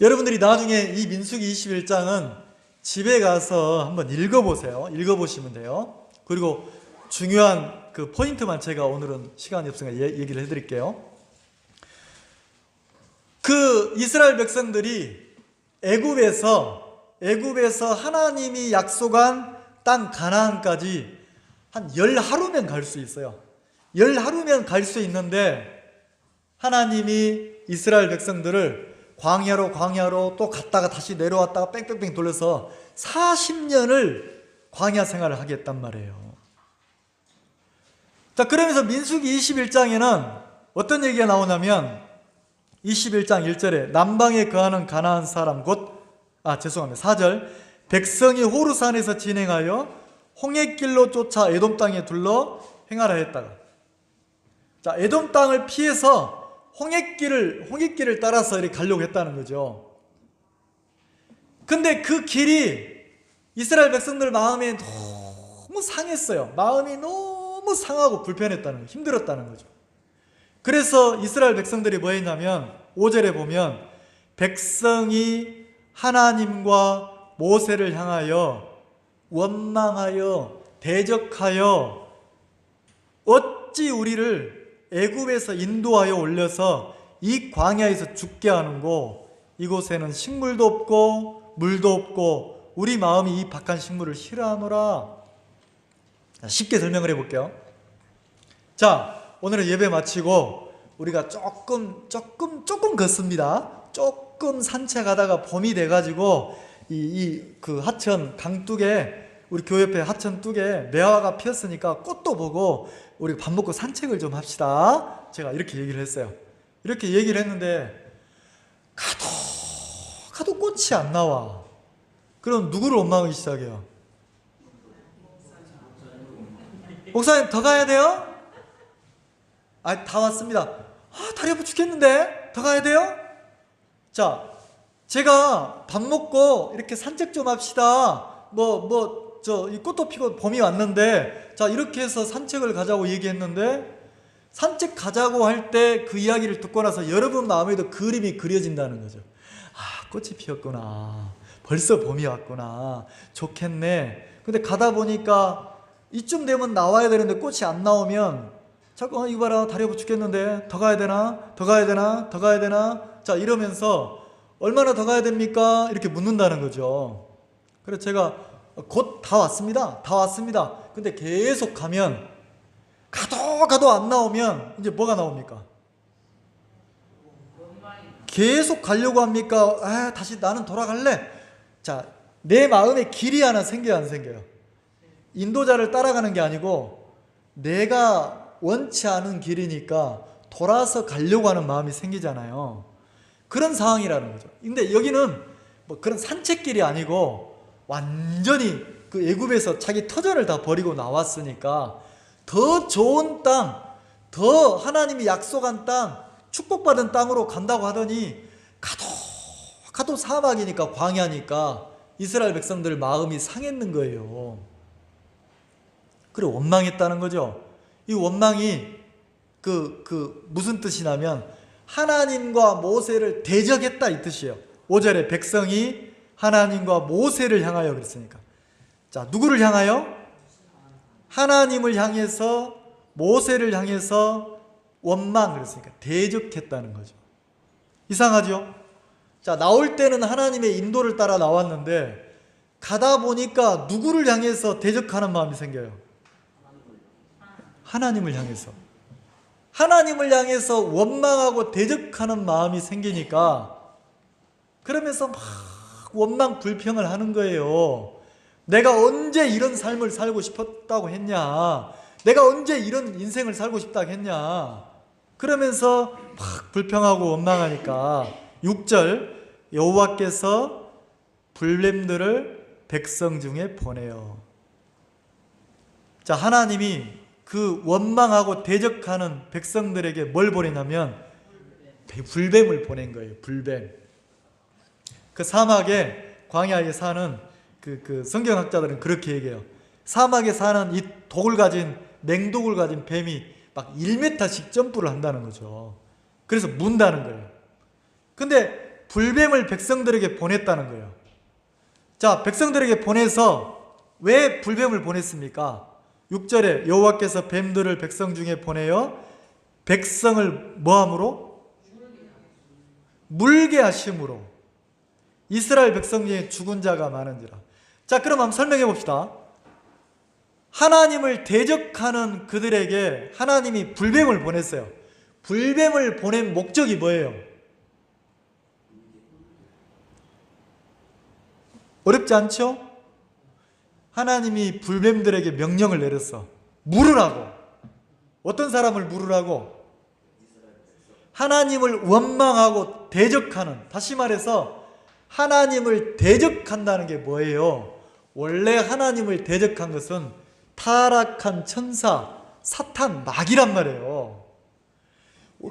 여러분들이 나중에 이 민수기 21장은 집에 가서 한번 읽어보세요. 읽어보시면 돼요. 그리고 중요한 그 포인트만 제가 오늘은 시간이 없으니까 얘기를 해드릴게요. 그 이스라엘 백성들이 애굽에서 하나님이 약속한 땅 가나안까지 한 10하루면 갈 수 있어요. 10하루면 갈 수 있는데 하나님이 이스라엘 백성들을 광야로 또 갔다가 다시 내려왔다가 뺑뺑뺑 돌려서 40년을 광야 생활을 하겠단 말이에요. 자, 그러면서 민수기 21장에는 어떤 얘기가 나오냐면 21장 1절에 남방에 거하는 가나안 사람 곧 4절 백성이 호르산에서 진행하여 홍해길로 쫓아 에돔 땅에 둘러 행하라 했다가, 자, 에돔 땅을 피해서 홍해길을 따라서 이렇게 가려고 했다는 거죠. 근데 그 길이 이스라엘 백성들 마음에 너무 상했어요. 마음이 너무 상하고 불편했다는 거예요. 힘들었다는 거죠. 그래서 이스라엘 백성들이 뭐 했냐면 5절에 보면 백성이 하나님과 모세를 향하여 원망하여 대적하여 어찌 우리를 애굽에서 인도하여 올려서 이 광야에서 죽게 하는고 이곳에는 식물도 없고 물도 없고 우리 마음이 이 박한 식물을 싫어하노라. 쉽게 설명을 해볼게요. 자, 오늘은 예배 마치고 우리가 조금 걷습니다. 조금 산책하다가 봄이 돼가지고 그 하천 강둑에 우리 교회 옆에 하천 뚝에 매화가 피었으니까 꽃도 보고 우리 밥 먹고 산책을 좀 합시다. 제가 이렇게 얘기를 했어요. 이렇게 얘기를 했는데 가도 꽃이 안 나와. 그럼 누구를 원망하기 시작해요? 목사님 더 가야 돼요? 다 왔습니다. 다리 아파 죽겠는데 더 가야 돼요? 자, 제가 밥 먹고 이렇게 산책 좀 합시다. 이 꽃도 피고 봄이 왔는데, 자, 이렇게 해서 산책을 가자고 얘기했는데, 산책 가자고 할 때 그 이야기를 듣고 나서 여러분 마음에도 그림이 그려진다는 거죠. 꽃이 피었구나. 벌써 봄이 왔구나. 좋겠네. 근데 가다 보니까 이쯤 되면 나와야 되는데 꽃이 안 나오면 자꾸 이거 봐라, 다리 아파 죽겠는데 더 가야 되나? 더 가야 되나? 더 가야 되나? 자, 이러면서 얼마나 더 가야 됩니까? 이렇게 묻는다는 거죠. 그래서 제가 곧 다 왔습니다. 다 왔습니다. 근데 계속 가면 가도 안 나오면 이제 뭐가 나옵니까? 계속 가려고 합니까? 다시 나는 돌아갈래. 자, 내 마음에 길이 하나 생겨요, 안 생겨요? 인도자를 따라가는 게 아니고 내가 원치 않은 길이니까 돌아서 가려고 하는 마음이 생기잖아요. 그런 상황이라는 거죠. 근데 여기는 뭐 그런 산책길이 아니고 완전히 그 애굽에서 자기 터전을 다 버리고 나왔으니까 더 좋은 땅, 더 하나님이 약속한 땅, 축복받은 땅으로 간다고 하더니 가도 사막이니까, 광야니까 이스라엘 백성들 마음이 상했는 거예요. 그래, 원망했다는 거죠. 이 원망이 무슨 뜻이냐면 하나님과 모세를 대적했다 이 뜻이에요. 5절에 백성이 하나님과 모세를 향하여 그랬으니까. 자, 누구를 향하여? 하나님을 향해서, 모세를 향해서 원망 그랬으니까 대적했다는 거죠. 이상하죠? 자, 나올 때는 하나님의 인도를 따라 나왔는데 가다 보니까 누구를 향해서 대적하는 마음이 생겨요? 하나님을 향해서. 하나님을 향해서 원망하고 대적하는 마음이 생기니까 그러면서 막 원망 불평을 하는 거예요. 내가 언제 이런 삶을 살고 싶었다고 했냐? 내가 언제 이런 인생을 살고 싶다고 했냐? 그러면서 막 불평하고 원망하니까 6절 여호와께서 불뱀들을 백성 중에 보내요. 자, 하나님이 그 원망하고 대적하는 백성들에게 뭘 보내냐면 불뱀을 보낸 거예요. 불뱀. 그 사막에, 광야에 사는 그 성경학자들은 그렇게 얘기해요. 사막에 사는 이 맹독을 가진 뱀이 막 1m씩 점프를 한다는 거죠. 그래서 문다는 거예요. 근데 불뱀을 백성들에게 보냈다는 거예요. 자, 백성들에게 보내서 왜 불뱀을 보냈습니까? 6절에 여호와께서 뱀들을 백성 중에 보내어 백성을 뭐함으로? 물게 하심으로. 이스라엘 백성 중에 죽은 자가 많은지라. 자, 그럼 한번 설명해 봅시다. 하나님을 대적하는 그들에게 하나님이 불뱀을 보냈어요. 불뱀을 보낸 목적이 뭐예요? 어렵지 않죠? 하나님이 불뱀들에게 명령을 내렸어. 물으라고. 어떤 사람을 물으라고? 하나님을 원망하고 대적하는, 다시 말해서 하나님을 대적한다는 게 뭐예요? 원래 하나님을 대적한 것은 타락한 천사, 사탄, 마귀란 말이에요.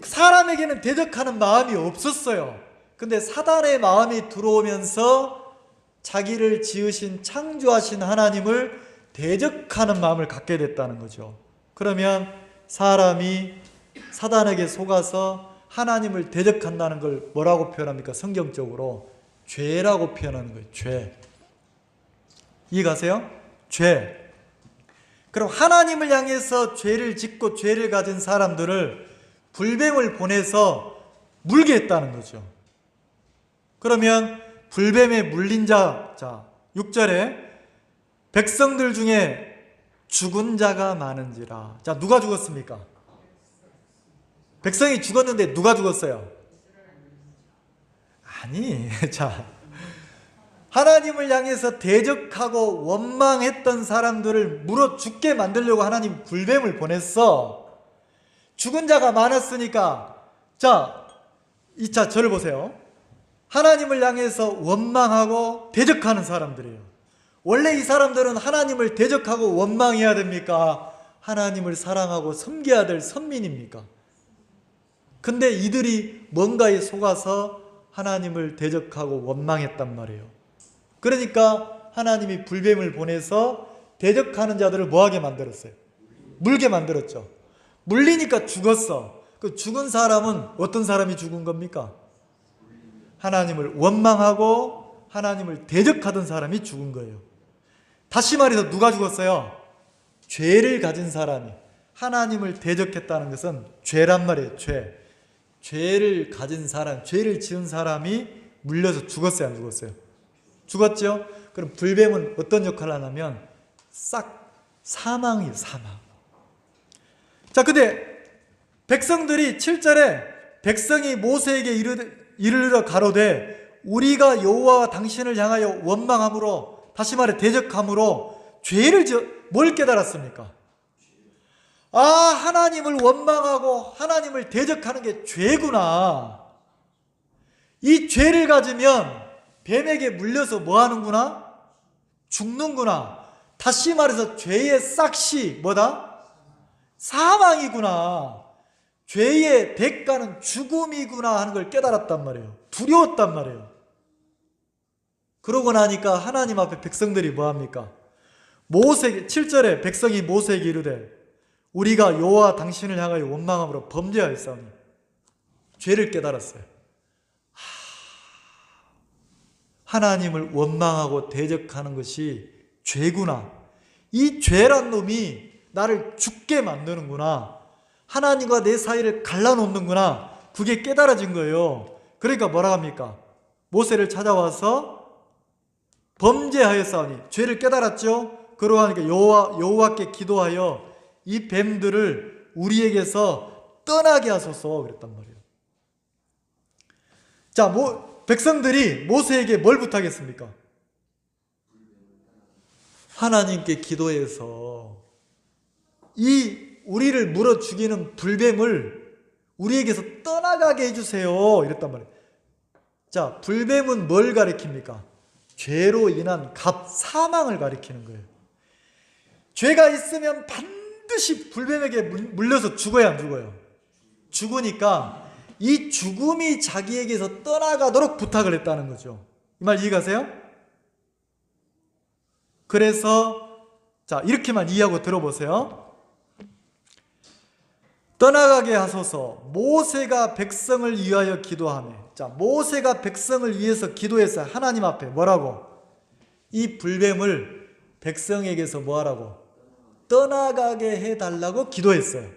사람에게는 대적하는 마음이 없었어요. 근데 사단의 마음이 들어오면서 자기를 지으신 창조하신 하나님을 대적하는 마음을 갖게 됐다는 거죠. 그러면 사람이 사단에게 속아서 하나님을 대적한다는 걸 뭐라고 표현합니까? 성경적으로 죄라고 표현하는 거예요. 죄. 이해가세요? 죄. 그럼 하나님을 향해서 죄를 짓고 죄를 가진 사람들을 불뱀을 보내서 물게 했다는 거죠. 그러면 불뱀에 물린 자, 6절에 백성들 중에 죽은 자가 많은지라. 자, 누가 죽었습니까? 백성이 죽었는데 누가 죽었어요? 아니, 자, 하나님을 향해서 대적하고 원망했던 사람들을 물어 죽게 만들려고 하나님 불뱀을 보냈어. 죽은 자가 많았으니까, 자, 저를 보세요. 하나님을 향해서 원망하고 대적하는 사람들이에요. 원래 이 사람들은 하나님을 대적하고 원망해야 됩니까? 하나님을 사랑하고 섬겨야 될 선민입니까? 근데 이들이 뭔가에 속아서 하나님을 대적하고 원망했단 말이에요. 그러니까 하나님이 불뱀을 보내서 대적하는 자들을 뭐하게 만들었어요? 물게 만들었죠. 물리니까 죽었어. 그 죽은 사람은 어떤 사람이 죽은 겁니까? 하나님을 원망하고 하나님을 대적하던 사람이 죽은 거예요. 다시 말해서 누가 죽었어요? 죄를 가진 사람이. 하나님을 대적했다는 것은 죄란 말이에요. 죄. 죄를 가진 사람, 죄를 지은 사람이 물려서 죽었어요, 안 죽었어요? 죽었죠? 그럼 불뱀은 어떤 역할을 하냐면 싹 사망이에요, 사망. 자, 근데 백성들이 7절에 백성이 모세에게 이르러 가로되 우리가 여호와와 당신을 향하여 원망함으로, 다시 말해 대적함으로 죄를 지어 뭘 깨달았습니까? 아, 하나님을 원망하고 하나님을 대적하는 게 죄구나. 이 죄를 가지면 뱀에게 물려서 뭐 하는구나? 죽는구나. 다시 말해서 죄의 싹시 뭐다? 사망이구나. 죄의 대가는 죽음이구나 하는 걸 깨달았단 말이에요. 두려웠단 말이에요. 그러고 나니까 하나님 앞에 백성들이 뭐합니까? 7절에 백성이 모세에게 이르되 우리가 여호와 당신을 향하여 원망함으로 범죄하였사오니, 죄를 깨달았어요. 하나님을 원망하고 대적하는 것이 죄구나. 이 죄란 놈이 나를 죽게 만드는구나. 하나님과 내 사이를 갈라놓는구나. 그게 깨달아진 거예요. 그러니까 뭐라 합니까? 모세를 찾아와서 범죄하였사오니, 죄를 깨달았죠? 그러고 하니까 여호와께 기도하여 이 뱀들을 우리에게서 떠나게 하소서 그랬단 말이에요. 자, 백성들이 모세에게 뭘 부탁했습니까? 하나님께 기도해서 이 우리를 물어 죽이는 불뱀을 우리에게서 떠나가게 해주세요 이랬단 말이에요. 자, 불뱀은 뭘 가리킵니까? 죄로 인한 사망을 가리키는 거예요. 죄가 있으면 반드시 불뱀에게 물려서 죽어야 안 죽어요? 죽으니까 이 죽음이 자기에게서 떠나가도록 부탁을 했다는 거죠. 이 말 이해가세요? 그래서 자, 이렇게만 이해하고 들어보세요. 떠나가게 하소서. 모세가 백성을 위하여 기도하며, 자, 모세가 백성을 위해서 기도했어요. 하나님 앞에 뭐라고? 이 불뱀을 백성에게서 뭐하라고? 떠나가게 해달라고 기도했어요.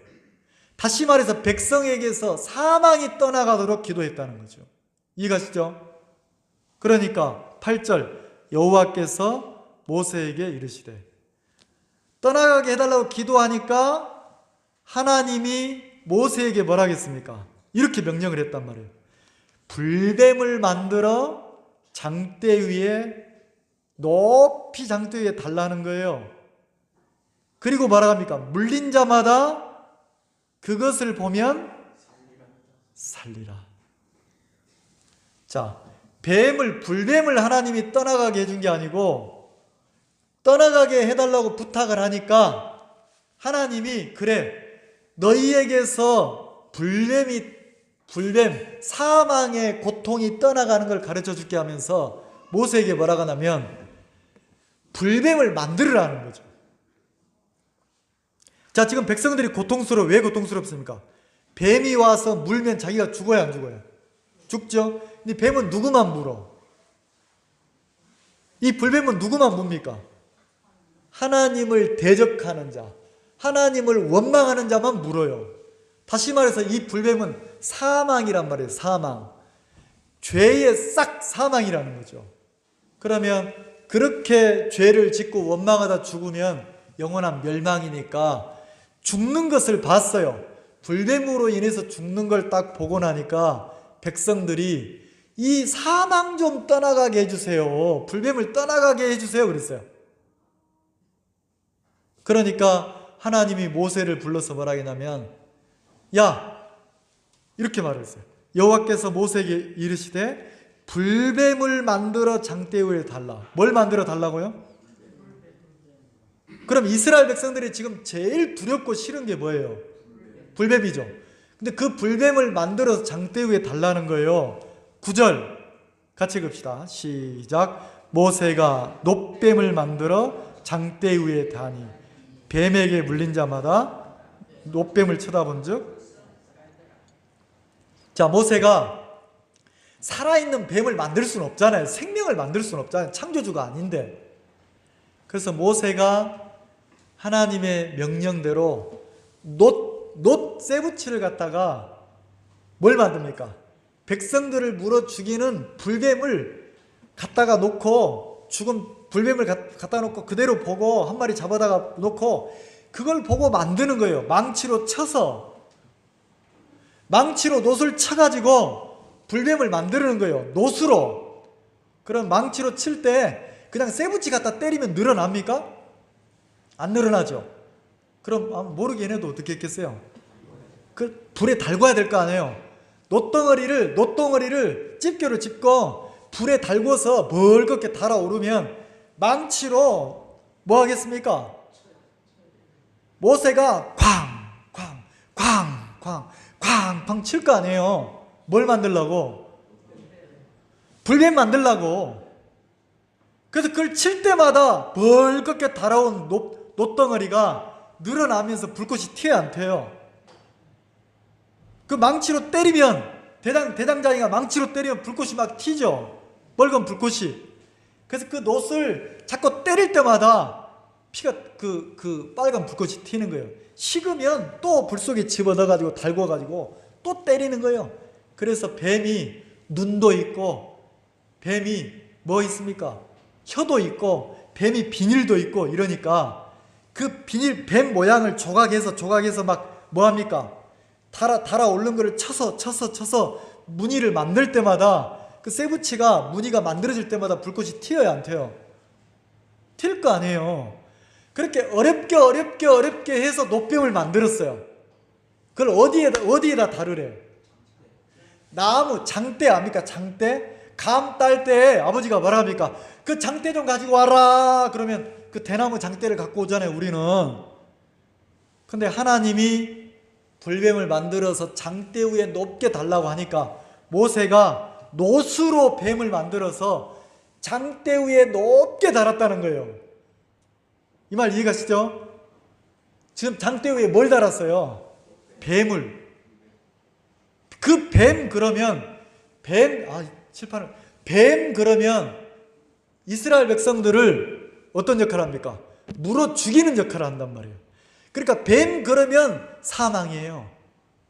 다시 말해서 백성에게서 사망이 떠나가도록 기도했다는 거죠. 이해가시죠? 그러니까 8절 여호와께서 모세에게 이르시되, 떠나가게 해달라고 기도하니까 하나님이 모세에게 뭐라 하겠습니까? 이렇게 명령을 했단 말이에요. 불뱀을 만들어 장대 위에, 높이 장대 위에 달라는 거예요. 그리고 뭐라 합니까? 물린 자마다 그것을 보면 살리라. 자, 불뱀을 하나님이 떠나가게 해준 게 아니고 떠나가게 해달라고 부탁을 하니까 하나님이 그래, 너희에게서 불뱀, 사망의 고통이 떠나가는 걸 가르쳐 줄게 하면서 모세에게 뭐라고 하냐면 불뱀을 만들으라는 거죠. 자, 지금 백성들이 왜 고통스럽습니까? 뱀이 와서 물면 자기가 죽어야 안 죽어요? 죽죠? 근데 뱀은 누구만 물어? 이 불뱀은 누구만 뭅니까? 하나님을 대적하는 자, 하나님을 원망하는 자만 물어요. 다시 말해서 이 불뱀은 사망이란 말이에요. 사망. 죄의 싹 사망이라는 거죠. 그러면 그렇게 죄를 짓고 원망하다 죽으면 영원한 멸망이니까 죽는 것을 봤어요. 불뱀으로 인해서 죽는 걸 딱 보고 나니까 백성들이 이 사망 좀 떠나가게 해주세요. 불뱀을 떠나가게 해주세요. 그랬어요. 그러니까 하나님이 모세를 불러서 뭐라 했냐면 야, 이렇게 말했어요. 여호와께서 모세에게 이르시되 불뱀을 만들어 장대 위에 달라. 뭘 만들어 달라고요? 그럼 이스라엘 백성들이 지금 제일 두렵고 싫은 게 뭐예요? 불뱀이죠. 근데 그 불뱀을 만들어서 장대 위에 달라는 거예요. 9절 같이 읽읍시다. 시작. 모세가 놋뱀을 만들어 장대 위에 다니 뱀에게 물린 자마다 놋뱀을 쳐다본 즉. 자, 모세가 살아있는 뱀을 만들 수는 없잖아요. 생명을 만들 수는 없잖아요. 창조주가 아닌데. 그래서 모세가 하나님의 명령대로 놋 쇠붙이를 갖다가 뭘 만듭니까? 백성들을 물어 죽이는 불뱀을 갖다가 놓고, 죽은 불뱀을 갖다 놓고 그대로 보고 한 마리 잡아다가 놓고 그걸 보고 만드는 거예요. 망치로 쳐서, 망치로 놋을 쳐가지고 불뱀을 만드는 거예요. 놋으로. 그럼 망치로 칠 때 그냥 쇠붙이 갖다 때리면 늘어납니까? 안 늘어나죠. 그럼 모르긴 해도 어떻게 했겠어요? 그 불에 달궈야 될 거 아니에요. 놋덩어리를 집게로 짚고 불에 달궈서 벌겋게 달아오르면 망치로 뭐 하겠습니까? 모세가 쾅 칠 거 아니에요. 뭘 만들려고? 불뱀 만들려고. 그래서 그걸 칠 때마다 벌겋게 달아온 놋덩어리가 늘어나면서 불꽃이 튀어야 안 튀어요? 그 망치로 때리면, 대장장이가 망치로 때리면 불꽃이 막 튀죠. 빨간 불꽃이. 그래서 그 놋을 자꾸 때릴 때마다 피가 그 빨간 불꽃이 튀는 거예요. 식으면 또 불 속에 집어넣어가지고 달궈가지고 또 때리는 거예요. 그래서 뱀이 눈도 있고, 뱀이 뭐 있습니까? 혀도 있고, 뱀이 비닐도 있고 이러니까 그 비닐 뱀 모양을 조각해서 막 뭐합니까? 달아오른 거를 쳐서 무늬를 만들 때마다 그 쇠붙이가 무늬가 만들어질 때마다 불꽃이 튀어야 안 튀어요? 튈 거 아니에요. 그렇게 어렵게 해서 놋뱀을 만들었어요. 그걸 어디에다 다루래요? 나무 장대 압니까? 장대? 감 딸 때 아버지가 뭐라 합니까? 그 장대 좀 가지고 와라. 그러면 그 대나무 장대를 갖고 오잖아요, 우리는. 근데 하나님이 불뱀을 만들어서 장대 위에 높게 달라고 하니까 모세가 놋으로 뱀을 만들어서 장대 위에 높게 달았다는 거예요. 이 말 이해가시죠? 지금 장대 위에 뭘 달았어요? 뱀을. 그 뱀 그러면 뱀 그러면 이스라엘 백성들을 어떤 역할을 합니까? 물어 죽이는 역할을 한단 말이에요. 그러니까 뱀 그러면 사망이에요.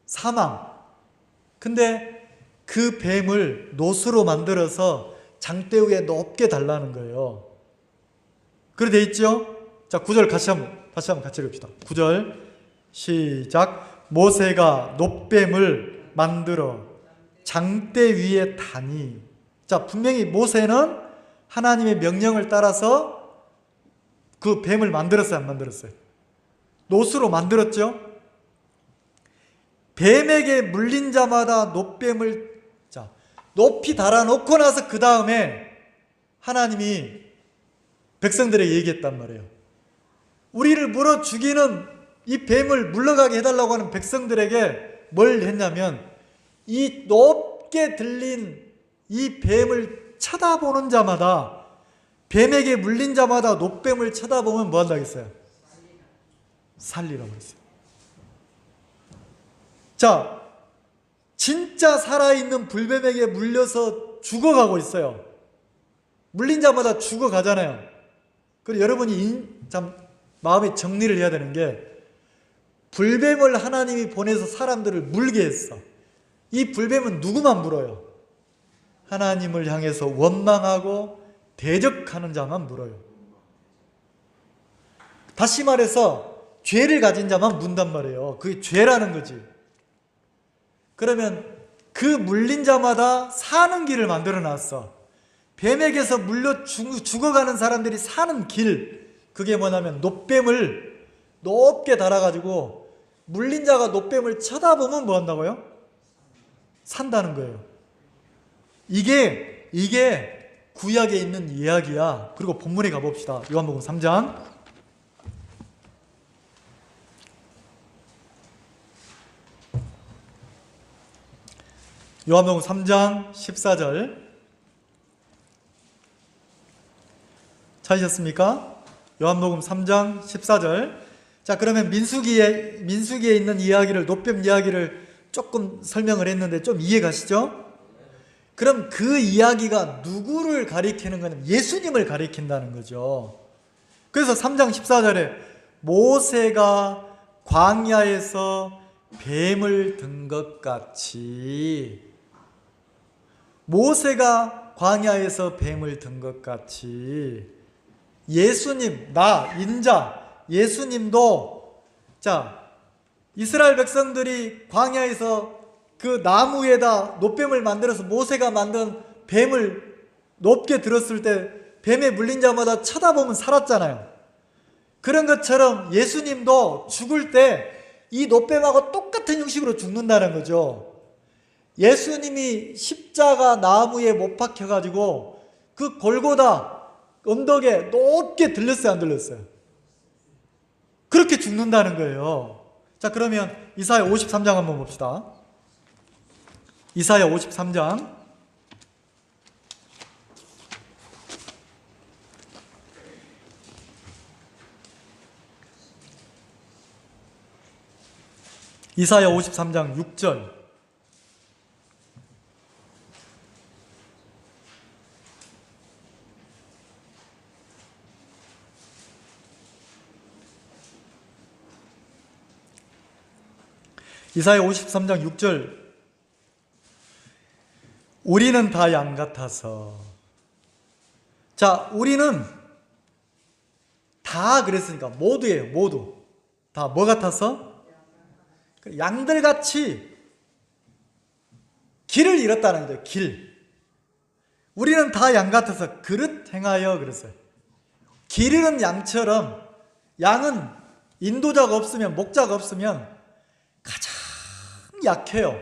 사망. 근데 그 뱀을 놋으로 만들어서 장대 위에 높게 달라는 거예요. 그래 돼 있죠? 자, 9절 다시 한번 같이 읽읍시다. 9절 시작. 모세가 놋뱀을 만들어 장대 위에 다니. 자, 분명히 모세는 하나님의 명령을 따라서 그 뱀을 만들었어요, 안 만들었어요? 놋으로 만들었죠? 뱀에게 물린 자마다 놋뱀을 높이 달아놓고 나서 그 다음에 하나님이 백성들에게 얘기했단 말이에요. 우리를 물어 죽이는 이 뱀을 물러가게 해달라고 하는 백성들에게 뭘 했냐면 이 높게 들린 이 뱀을 쳐다보는 자마다, 뱀에게 물린 자마다 노뱀을 쳐다보면 뭐 한다고 했어요? 살리라고 했어요. 자, 진짜 살아있는 불뱀에게 물려서 죽어가고 있어요. 물린 자마다 죽어가잖아요. 그리고 여러분이 참 마음에 정리를 해야 되는 게, 불뱀을 하나님이 보내서 사람들을 물게 했어. 이 불뱀은 누구만 물어요? 하나님을 향해서 원망하고 대적하는 자만 물어요. 다시 말해서 죄를 가진 자만 문단 말이에요. 그게 죄라는 거지. 그러면 그 물린 자마다 사는 길을 만들어 놨어. 뱀에게서 물려 죽어가는 사람들이 사는 길, 그게 뭐냐면 노뱀을 높게 달아가지고 물린 자가 노뱀을 쳐다보면 뭐 한다고요? 산다는 거예요. 이게 구약에 있는 이야기야. 그리고 본문에 가봅시다. 요한복음 3장. 요한복음 3장 14절. 찾으셨습니까? 요한복음 3장 14절. 자, 그러면 민수기에 있는 이야기를, 노뱀 이야기를 조금 설명을 했는데 좀 이해 가시죠? 그럼 그 이야기가 누구를 가리키는 거냐면 예수님을 가리킨다는 거죠. 그래서 3장 14절에 모세가 광야에서 뱀을 든 것 같이, 모세가 광야에서 뱀을 든 것 같이 예수님, 나 인자 예수님도, 자, 이스라엘 백성들이 광야에서 그 나무에다 노뱀을 만들어서 모세가 만든 뱀을 높게 들었을 때 뱀에 물린 자마다 쳐다보면 살았잖아요. 그런 것처럼 예수님도 죽을 때 이 노뱀하고 똑같은 형식으로 죽는다는 거죠. 예수님이 십자가 나무에 못 박혀가지고 그 골고다 언덕에 높게 들렸어요, 안 들렸어요? 그렇게 죽는다는 거예요. 자, 그러면 이사야 53장 한번 봅시다. 이사야 53장. 이사야 53장 6절. 이사야 53장 6절. 우리는 다 양 같아서. 자, 우리는 다 그랬으니까 모두예요. 모두. 다 뭐 같아서? 양들같이 길을 잃었다는 거죠. 길. 우리는 다 양 같아서 그릇 행하여 그랬어요. 길 잃은 양처럼, 양은 인도자가 없으면, 목자가 없으면 가장 약해요.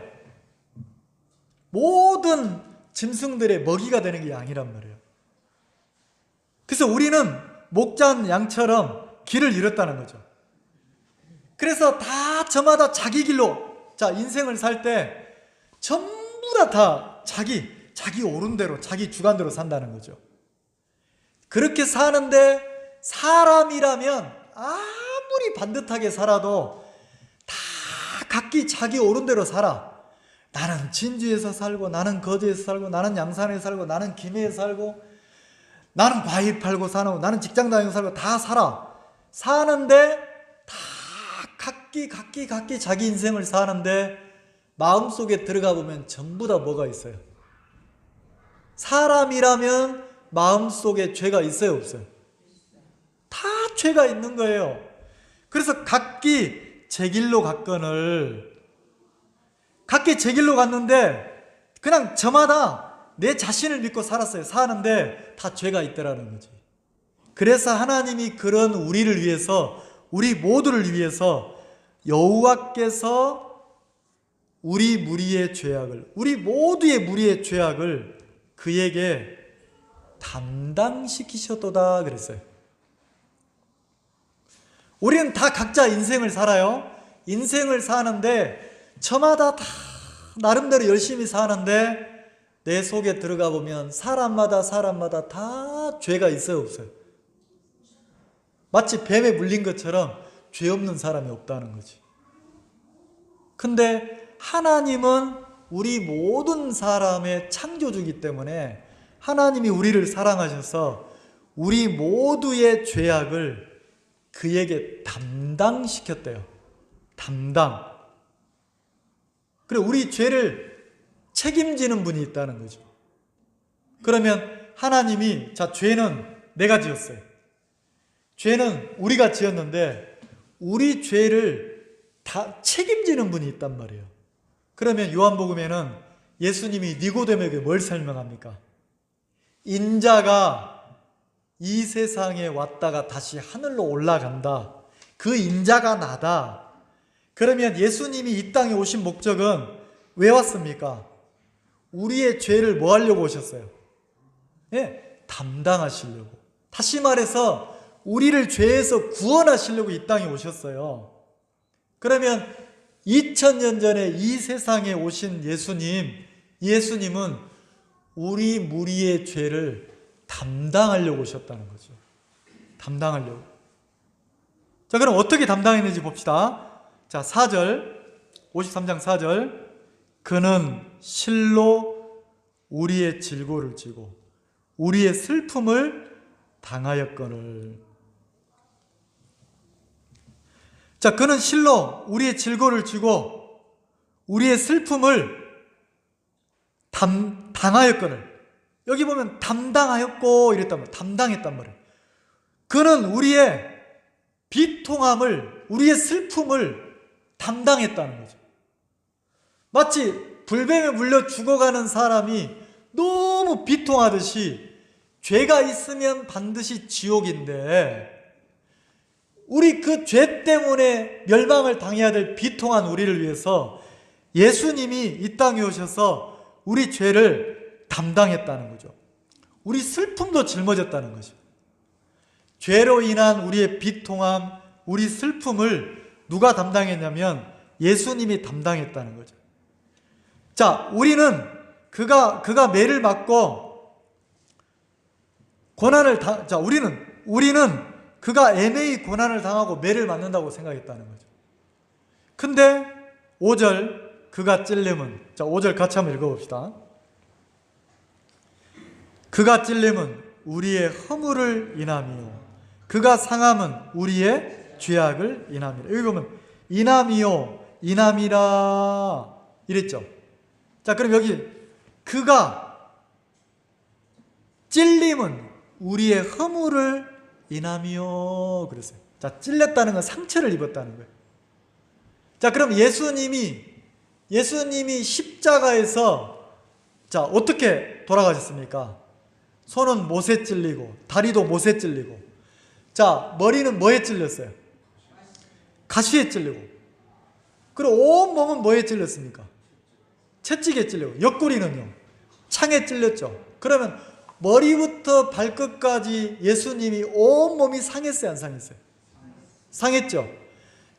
모든 짐승들의 먹이가 되는 게 양이란 말이에요. 그래서 우리는 목자인 양처럼 길을 잃었다는 거죠. 그래서 다 저마다 자기 길로, 자, 인생을 살 때 전부 다 자기 옳은 대로, 자기 주관대로 산다는 거죠. 그렇게 사는데 사람이라면 아무리 반듯하게 살아도 다 각기 자기 옳은 대로 살아. 나는 진주에서 살고, 나는 거제에서 살고, 나는 양산에 살고, 나는 김해에 살고, 나는 과일 팔고 사는, 나는 직장 다니고 살고, 다 살아. 사는데 다 각기 자기 인생을 사는데 마음속에 들어가 보면 전부 다 뭐가 있어요? 사람이라면 마음속에 죄가 있어요, 없어요? 다 죄가 있는 거예요. 그래서 각기 제 길로 갔거늘, 각기 제 길로 갔는데 그냥 저마다 내 자신을 믿고 살았어요. 사는데 다 죄가 있더라는 거지. 그래서 하나님이 그런 우리를 위해서, 우리 모두를 위해서 여호와께서 우리 무리의 죄악을, 우리 모두의 무리의 죄악을 그에게 담당시키셨도다 그랬어요. 우리는 다 각자 인생을 살아요. 인생을 사는데 저마다 다 나름대로 열심히 사는데 내 속에 들어가 보면 사람마다 다 죄가 있어요, 없어요? 마치 뱀에 물린 것처럼 죄 없는 사람이 없다는 거지. 근데 하나님은 우리 모든 사람의 창조주이기 때문에 하나님이 우리를 사랑하셔서 우리 모두의 죄악을 그에게 담당시켰대요. 담당. 그리고 우리 죄를 책임지는 분이 있다는 거죠. 그러면 하나님이, 자, 죄는 내가 지었어요. 죄는 우리가 지었는데 우리 죄를 다 책임지는 분이 있단 말이에요. 그러면 요한복음에는 예수님이 니고데모에게 뭘 설명합니까? 인자가 이 세상에 왔다가 다시 하늘로 올라간다. 그 인자가 나다. 그러면 예수님이 이 땅에 오신 목적은 왜 왔습니까? 우리의 죄를 뭐 하려고 오셨어요? 예, 담당하시려고. 다시 말해서 우리를 죄에서 구원하시려고 이 땅에 오셨어요. 그러면 2000년 전에 이 세상에 오신 예수님은 우리 무리의 죄를 담당하려고 오셨다는 거죠. 담당하려고. 자, 그럼 어떻게 담당했는지 봅시다. 자, 4절, 53장 4절. 그는 실로 우리의 질고를 지고 우리의 슬픔을 당하였거늘. 자, 그는 실로 우리의 질고를 지고 우리의 슬픔을 당하였거늘. 여기 보면 담당하였고 이랬단 말이에요. 담당했단 말이에요. 그는 우리의 비통함을, 우리의 슬픔을 담당했다는 거죠. 마치 불뱀에 물려 죽어가는 사람이 너무 비통하듯이 죄가 있으면 반드시 지옥인데 우리 그 죄 때문에 멸망을 당해야 될 비통한 우리를 위해서 예수님이 이 땅에 오셔서 우리 죄를 담당했다는 거죠. 우리 슬픔도 짊어졌다는 거죠. 죄로 인한 우리의 비통함, 우리 슬픔을 누가 담당했냐면 예수님이 담당했다는 거죠. 자, 우리는 그가 매를 맞고 우리는 그가 애매히 고난을 당하고 매를 맞는다고 생각했다는 거죠. 근데 5절, 그가 찔림은, 자, 5절 같이 한번 읽어봅시다. 그가 찔림은 우리의 허물을 인함이요 그가 상함은 우리의 죄악을 인함이라. 여기 보면 인함이요 인함이라 이랬죠. 자, 그럼 여기 그가 찔림은 우리의 허물을 인함이요 그랬어요. 자, 찔렸다는 건 상처를 입었다는 거예요. 자, 그럼 예수님이 십자가에서 자, 어떻게 돌아가셨습니까? 손은 못에 찔리고 다리도 못에 찔리고, 자, 머리는 뭐에 찔렸어요? 가시에 찔리고. 그리고 온 몸은 뭐에 찔렸습니까? 채찍에 찔리고. 옆구리는요? 창에 찔렸죠. 그러면 머리부터 발끝까지 예수님이 온 몸이 상했어요, 안 상했어요? 상했죠.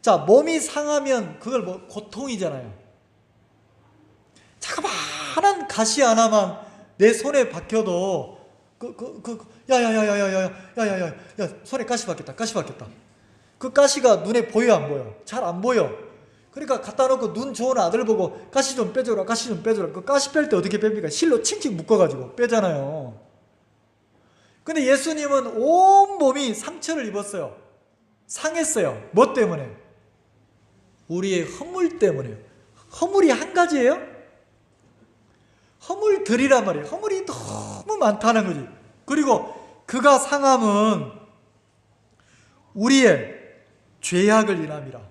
자, 몸이 상하면 그걸 뭐 고통이잖아요. 자그마한 가시 하나만 내 손에 박혀도 야야야야야야야야야야 손에 가시 박혔다. 그 가시가 눈에 보여 안 보여? 잘 안 보여. 그러니까 갖다 놓고 눈 좋은 아들 보고 가시 좀 빼줘라. 그 가시 뺄 때 어떻게 뺍니까? 실로 칭칭 묶어가지고 빼잖아요. 근데 예수님은 온 몸이 상처를 입었어요. 상했어요. 뭐 때문에? 우리의 허물 때문에요. 허물이 한 가지예요? 허물들이란 말이에요. 허물이 너무 많다는 거지. 그리고 그가 상함은 우리의 죄악을 인함이라.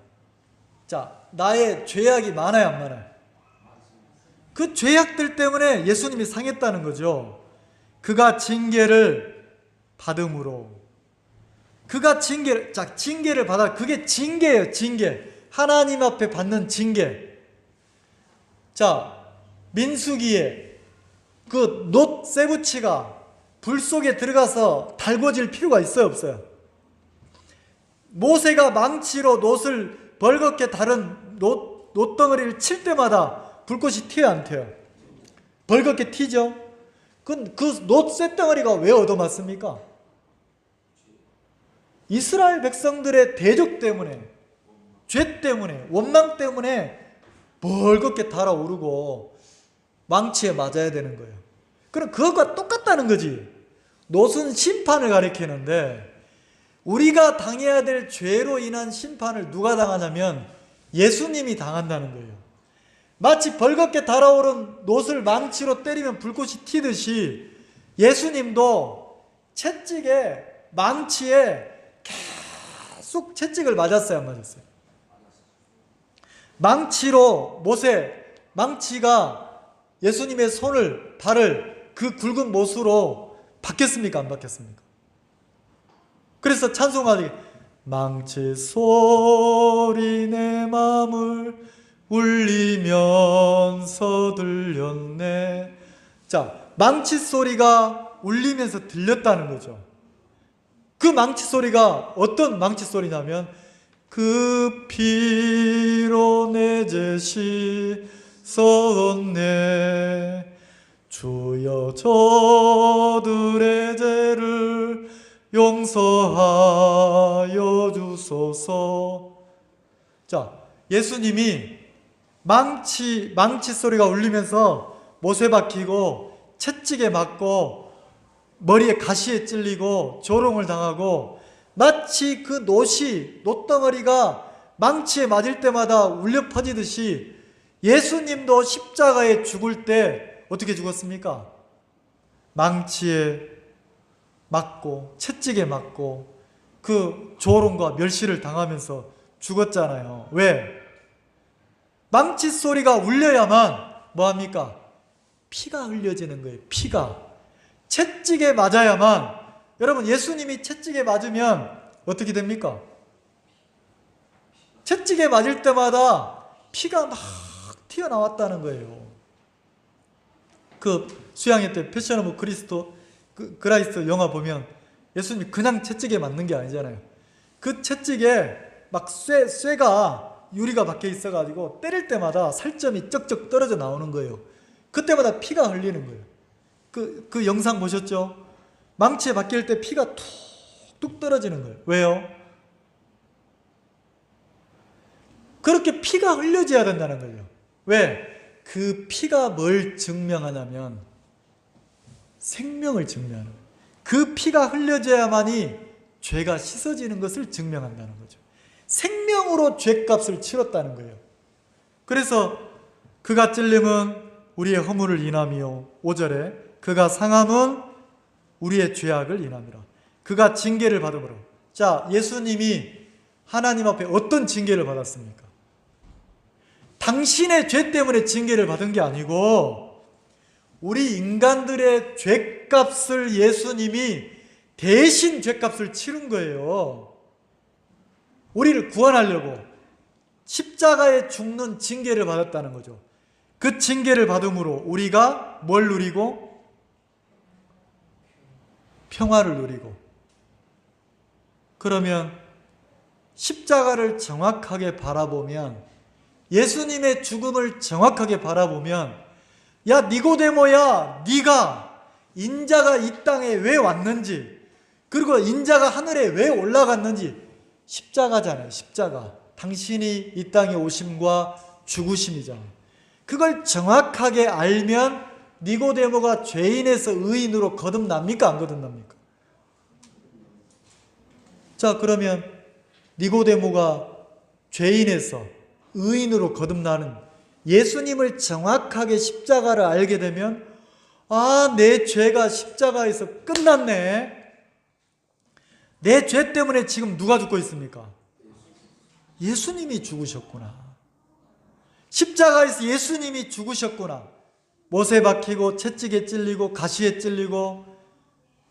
자, 나의 죄악이 많아요, 안 많아요? 그 죄악들 때문에 예수님이 상했다는 거죠. 그가 징계를 받음으로. 그가 징계를 받아. 그게 징계예요, 징계. 하나님 앞에 받는 징계. 자, 민수기에 그 놋 쇠붙이가 불 속에 들어가서 달궈질 필요가 있어요, 없어요? 모세가 망치로 놋을 벌겋게 다른 놋 놋덩어리를 칠 때마다 불꽃이 튀어요, 안 튀어요? 벌겋게 튀죠? 그 놋쇳덩어리가 왜 얻어맞습니까? 이스라엘 백성들의 대적 때문에, 죄 때문에, 원망 때문에 벌겋게 달아오르고 망치에 맞아야 되는 거예요. 그럼 그것과 똑같다는 거지. 놋은 심판을 가리키는데 우리가 당해야 될 죄로 인한 심판을 누가 당하냐면 예수님이 당한다는 거예요. 마치 벌겋게 달아오른 놋을 망치로 때리면 불꽃이 튀듯이 예수님도 채찍에, 망치에 계속 채찍을 맞았어요, 안 맞았어요? 망치로, 망치가 예수님의 손을, 발을 그 굵은 못으로 박혔습니까, 안 박혔습니까? 그래서 찬송가에 망치 소리 내 마음을 울리면서 들렸네. 자, 망치 소리가 울리면서 들렸다는 거죠. 그 망치 소리가 어떤 망치 소리냐면 그 피로 내 죄 씻었네. 주여 저들의 죄를 용서하여 주소서. 자, 예수님이 망치 소리가 울리면서 못에 박히고 채찍에 맞고 머리에 가시에 찔리고 조롱을 당하고 마치 그 놋덩어리가 망치에 맞을 때마다 울려 퍼지듯이 예수님도 십자가에 죽을 때 어떻게 죽었습니까? 망치에 맞고 채찍에 맞고 그 조롱과 멸시를 당하면서 죽었잖아요. 왜? 망치 소리가 울려야만 뭐합니까? 피가 흘려지는 거예요. 피가. 채찍에 맞아야만. 여러분, 예수님이 채찍에 맞으면 어떻게 됩니까? 채찍에 맞을 때마다 피가 막 튀어나왔다는 거예요. 그 수양회 때 패션 오브 그라이스트 영화 보면 예수님이 그냥 채찍에 맞는 게 아니잖아요. 그 채찍에 막 쇠가 유리가 박혀 있어가지고 때릴 때마다 살점이 쩍쩍 떨어져 나오는 거예요. 그때마다 피가 흘리는 거예요. 그 영상 보셨죠? 망치에 박힐 때 피가 툭툭 떨어지는 거예요. 왜요? 그렇게 피가 흘려져야 된다는 거예요. 왜? 그 피가 뭘 증명하냐면 생명을 증명하는 거예요. 그 피가 흘려져야만이 죄가 씻어지는 것을 증명한다는 거죠. 생명으로 죄값을 치렀다는 거예요. 그래서 그가 찔림은 우리의 허물을 인함이요. 5절에 그가 상함은 우리의 죄악을 인함이라. 그가 징계를 받음으로. 자, 예수님이 하나님 앞에 어떤 징계를 받았습니까? 당신의 죄 때문에 징계를 받은 게 아니고 우리 인간들의 죄값을 예수님이 대신 죄값을 치른 거예요. 우리를 구원하려고 십자가에 죽는 징계를 받았다는 거죠. 그 징계를 받음으로 우리가 뭘 누리고? 평화를 누리고. 그러면 십자가를 정확하게 바라보면, 예수님의 죽음을 정확하게 바라보면, 야 니고데모야, 네가 인자가 이 땅에 왜 왔는지, 그리고 인자가 하늘에 왜 올라갔는지 십자가잖아요. 십자가. 당신이 이 땅에 오심과 죽으심이잖아요. 그걸 정확하게 알면 니고데모가 죄인에서 의인으로 거듭납니까? 안 거듭납니까? 자, 그러면 니고데모가 죄인에서 의인으로 거듭나는 예수님을 정확하게 십자가를 알게 되면, 아, 내 죄가 십자가에서 끝났네. 내 죄 때문에 지금 누가 죽고 있습니까? 예수님이 죽으셨구나. 십자가에서 예수님이 죽으셨구나. 못에 박히고 채찍에 찔리고 가시에 찔리고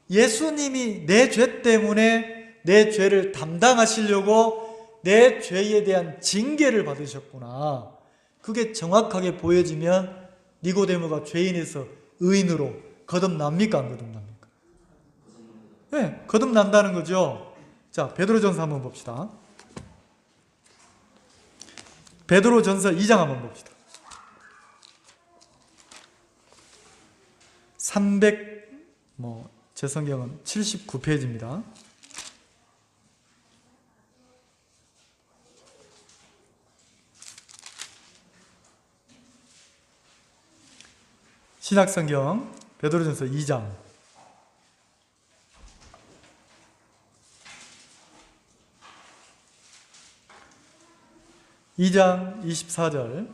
예수님이 내 죄 때문에 내 죄를 담당하시려고 내 죄에 대한 징계를 받으셨구나. 그게 정확하게 보여지면 니고데모가 죄인에서 의인으로 거듭납니까? 안 거듭납니까? 네, 거듭난다는 거죠. 자, 베드로전서 한번 봅시다. 베드로전서 2장 한번 봅시다. 제 성경은 79페이지입니다. 신약성경 베드로전서 2장 24절.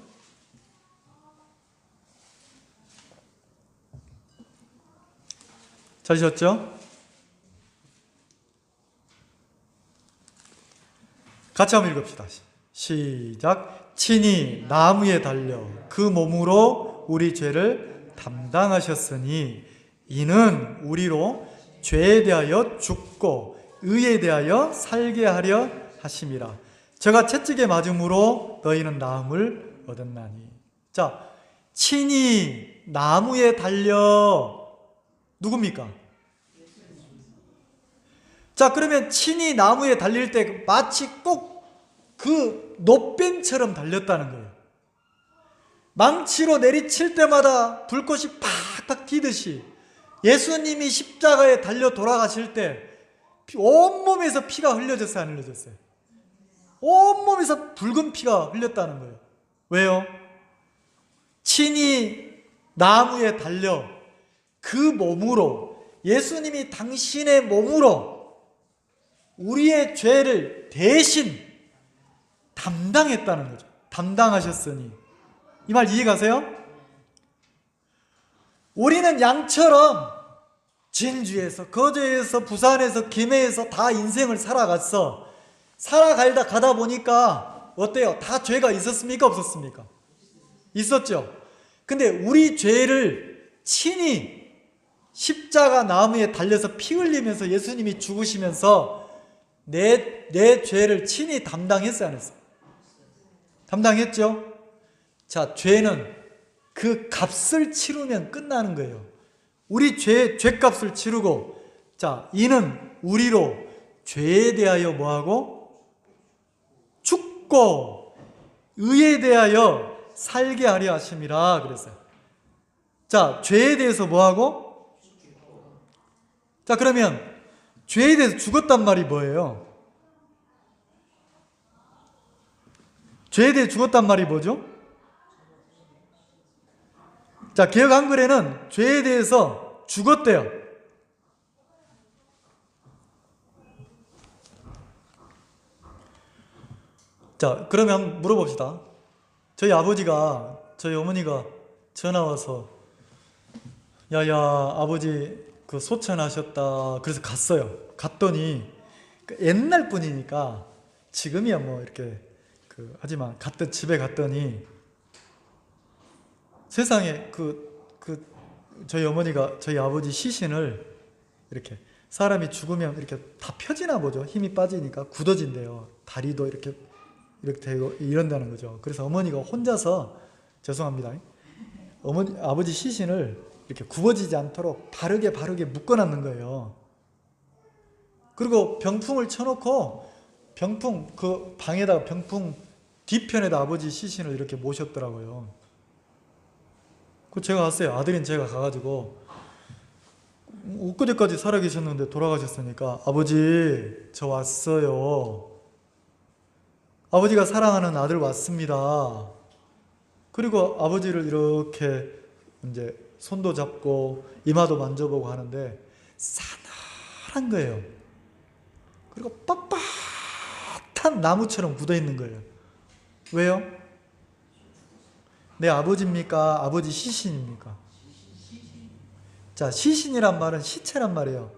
찾으셨죠? 같이 한번 읽읍시다. 시작. 친히 나무에 달려 그 몸으로 우리 죄를 담당하셨으니 이는 우리로 죄에 대하여 죽고 의에 대하여 살게 하려 하심이라. 저가 채찍에 맞음으로 너희는 나음을 얻었나니. 자, 친히 나무에 달려 누굽니까? 자, 그러면 친히 나무에 달릴 때 마치 꼭 그 노뱀처럼 달렸다는 거예요. 망치로 내리칠 때마다 불꽃이 팍팍 튀듯이 예수님이 십자가에 달려 돌아가실 때 온몸에서 피가 흘려졌어요, 안 흘려졌어요? 온몸에서 붉은 피가 흘렸다는 거예요. 왜요? 친히 나무에 달려 그 몸으로, 예수님이 당신의 몸으로 우리의 죄를 대신 담당했다는 거죠. 담당하셨으니. 이 말 이해가세요? 우리는 양처럼 진주에서, 거제에서, 부산에서, 김해에서 다 인생을 살아갔어. 살아가다 가다 보니까 어때요? 다 죄가 있었습니까? 없었습니까? 있었죠. 근데 우리 죄를 친히 십자가 나무에 달려서 피 흘리면서 예수님이 죽으시면서 내 죄를 친히 담당했어요, 안 했어요? 담당했죠? 자, 죄는 그 값을 치르면 끝나는 거예요. 우리 죄값을 치르고, 자, 이는 우리로 죄에 대하여 뭐하고? 죽고 의에 대하여 살게 하려 하심이라 그랬어요. 자, 죄에 대해서 뭐하고? 자, 그러면 죄에 대해서 죽었단 말이 뭐예요? 죄에 대해 죽었단 말이 뭐죠? 자, 개역 한글에는 죄에 대해서 죽었대요. 자, 그러면 한번 물어봅시다. 저희 아버지가, 저희 어머니가 전화 와서 야야 아버지 그 소천하셨다. 그래서 갔어요. 갔더니 옛날 분이니까 지금이야 뭐 이렇게 하지만 집에 갔더니 세상에 저희 어머니가 저희 아버지 시신을 이렇게 사람이 죽으면 이렇게 다 펴지나 보죠. 힘이 빠지니까 굳어진대요. 다리도 이렇게 되고 이런다는 거죠. 그래서 어머니가 혼자서 죄송합니다. 아버지 시신을 이렇게 굽어지지 않도록 바르게 묶어놨는 거예요. 그리고 병풍을 쳐놓고 병풍 그 방에다가 병풍 뒤편에다 아버지 시신을 이렇게 모셨더라고요. 그 제가 갔어요. 아들인 제가 가가지고 엊그제까지 살아계셨는데 돌아가셨으니까 아버지 저 왔어요. 아버지가 사랑하는 아들 왔습니다. 그리고 아버지를 이렇게 이제 손도 잡고 이마도 만져보고 하는데 싸늘한 거예요. 그리고 빳빳한 나무처럼 굳어있는 거예요. 왜요? 내 아버지입니까? 아버지 시신입니까? 자, 시신이란 말은 시체란 말이에요.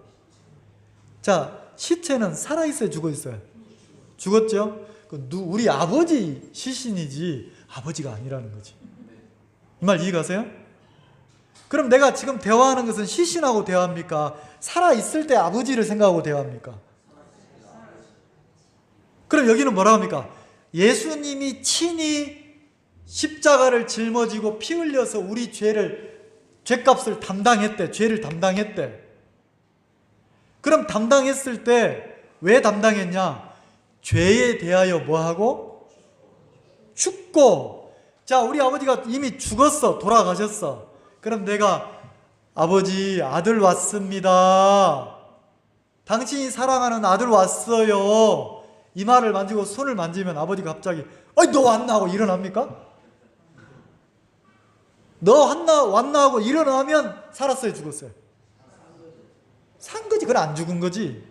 자, 시체는 살아있어요? 죽어있어요? 죽었죠? 우리 아버지 시신이지 아버지가 아니라는 거지. 이 말 이해가세요? 그럼 내가 지금 대화하는 것은 시신하고 대화합니까? 살아있을 때 아버지를 생각하고 대화합니까? 그럼 여기는 뭐라고 합니까? 예수님이 친히 십자가를 짊어지고 피 흘려서 우리 죄값을 담당했대. 죄를 담당했대. 그럼 담당했을 때 왜 담당했냐? 죄에 대하여 뭐하고? 죽고, 자, 우리 아버지가 이미 죽었어. 돌아가셨어. 그럼 내가 아버지, 아들 왔습니다. 당신이 사랑하는 아들 왔어요. 이 말을 만지고 손을 만지면 아버지가 갑자기 어이 너 왔나 하고 일어납니까? 너 왔나 하고 일어나면 살았어요, 죽었어요? 산 거지. 그건 안 죽은 거지.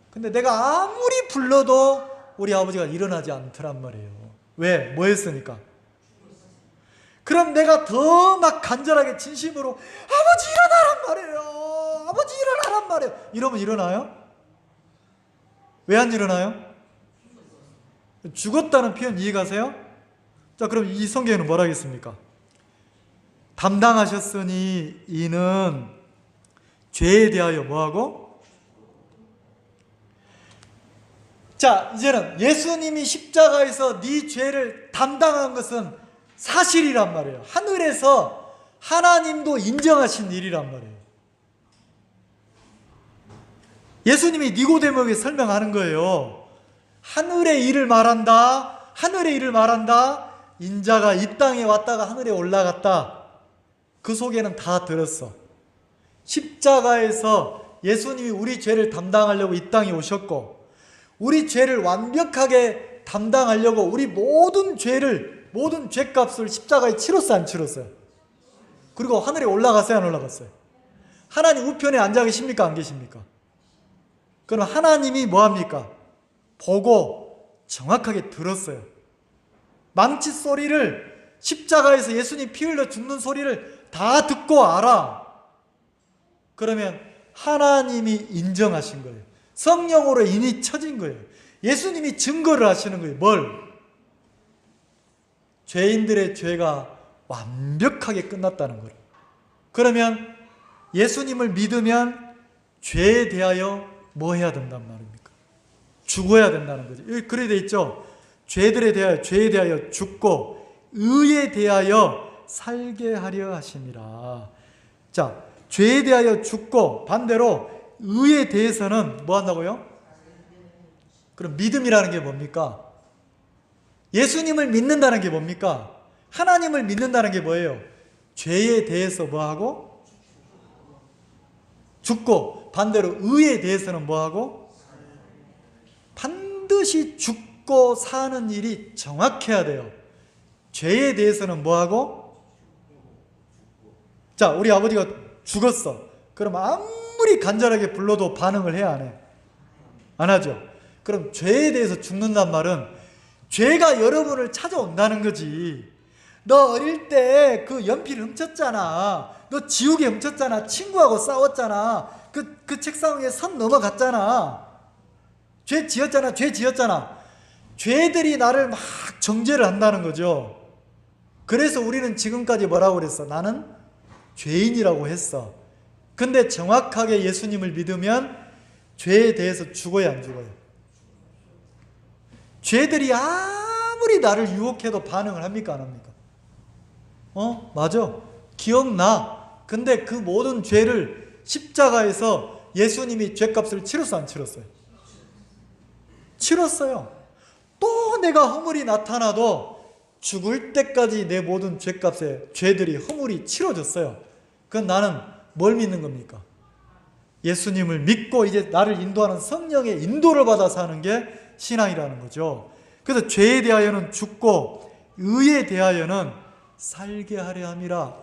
근데 내가 아무리 불러도 우리 아버지가 일어나지 않더란 말이에요. 왜? 뭐 했으니까? 그럼 내가 더 막 간절하게 진심으로 아버지 일어나란 말이에요. 아버지 일어나란 말이에요. 이러면 일어나요? 왜 안 일어나요? 죽었다는 표현 이해가세요? 자, 그럼 이 성경에는 뭐라 하겠습니까? 담당하셨으니 이는 죄에 대하여 뭐하고? 자, 이제는 예수님이 십자가에서 네 죄를 담당한 것은 사실이란 말이에요. 하늘에서 하나님도 인정하신 일이란 말이에요. 예수님이 니고데모에게 설명하는 거예요. 하늘의 일을 말한다. 하늘의 일을 말한다. 인자가 이 땅에 왔다가 하늘에 올라갔다. 그 속에는 다 들었어. 십자가에서 예수님이 우리 죄를 담당하려고 이 땅에 오셨고, 우리 죄를 완벽하게 담당하려고 우리 모든 죄값을 십자가에 치렀어요, 안 치렀어요? 그리고 하늘에 올라갔어요, 안 올라갔어요? 하나님 우편에 앉아 계십니까, 안 계십니까? 그럼 하나님이 뭐합니까? 보고 정확하게 들었어요. 망치 소리를, 십자가에서 예수님 피 흘려 죽는 소리를 다 듣고 알아. 그러면 하나님이 인정하신 거예요. 성령으로 인이 쳐진 거예요. 예수님이 증거를 하시는 거예요. 뭘? 죄인들의 죄가 완벽하게 끝났다는 거예요. 그러면 예수님을 믿으면 죄에 대하여 뭐 해야 된단 말입니까? 죽어야 된다는 거죠. 여기 그래 돼 있죠. 죄에 대하여 죽고 의에 대하여 살게 하려 하심이라. 자, 죄에 대하여 죽고 반대로 의에 대해서는 뭐 한다고요? 그럼 믿음이라는 게 뭡니까? 예수님을 믿는다는 게 뭡니까? 하나님을 믿는다는 게 뭐예요? 죄에 대해서 뭐 하고? 죽고 반대로 의에 대해서는 뭐 하고? 반드시 죽고 사는 일이 정확해야 돼요. 죄에 대해서는 뭐 하고? 자, 우리 아버지가 죽었어. 그럼 아무리 간절하게 불러도 반응을 해야 안 해? 안 하죠. 그럼 죄에 대해서 죽는단 말은 죄가 여러분을 찾아온다는 거지. 너 어릴 때 그 연필 훔쳤잖아. 너 지우개 훔쳤잖아. 친구하고 싸웠잖아. 그 책상 위에 선 넘어갔잖아. 죄 지었잖아. 죄들이 나를 막 정죄를 한다는 거죠. 그래서 우리는 지금까지 뭐라고 그랬어? 나는 죄인이라고 했어. 근데 정확하게 예수님을 믿으면 죄에 대해서 죽어야 안 죽어요? 죄들이 아무리 나를 유혹해도 반응을 합니까, 안 합니까? 맞아. 기억나. 근데 그 모든 죄를 십자가에서 예수님이 죄값을 치렀어, 안 치렀어요? 치렀어요. 또 내가 허물이 나타나도 죽을 때까지 내 모든 죄들이 허물이 치러졌어요. 그건 나는 뭘 믿는 겁니까? 예수님을 믿고 이제 나를 인도하는 성령의 인도를 받아 사는 게 신앙이라는 거죠. 그래서 죄에 대하여는 죽고 의에 대하여는 살게 하려 함이라.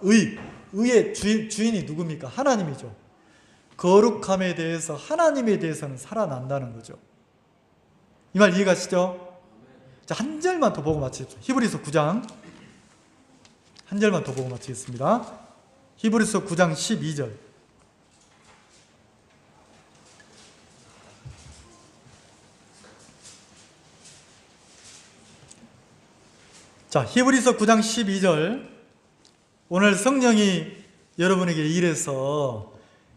의의 주인이 누굽니까? 하나님이죠. 거룩함에 대해서, 하나님에 대해서는 살아난다는 거죠. 이 말 이해가시죠? 자, 한 절만 더 보고 마치겠습니다. 히브리서 9장 한 절만 더 보고 마치겠습니다. 히브리서 9장 12절. 자, 히브리서 9장 12절. 오늘 성령이 여러분에게 일해서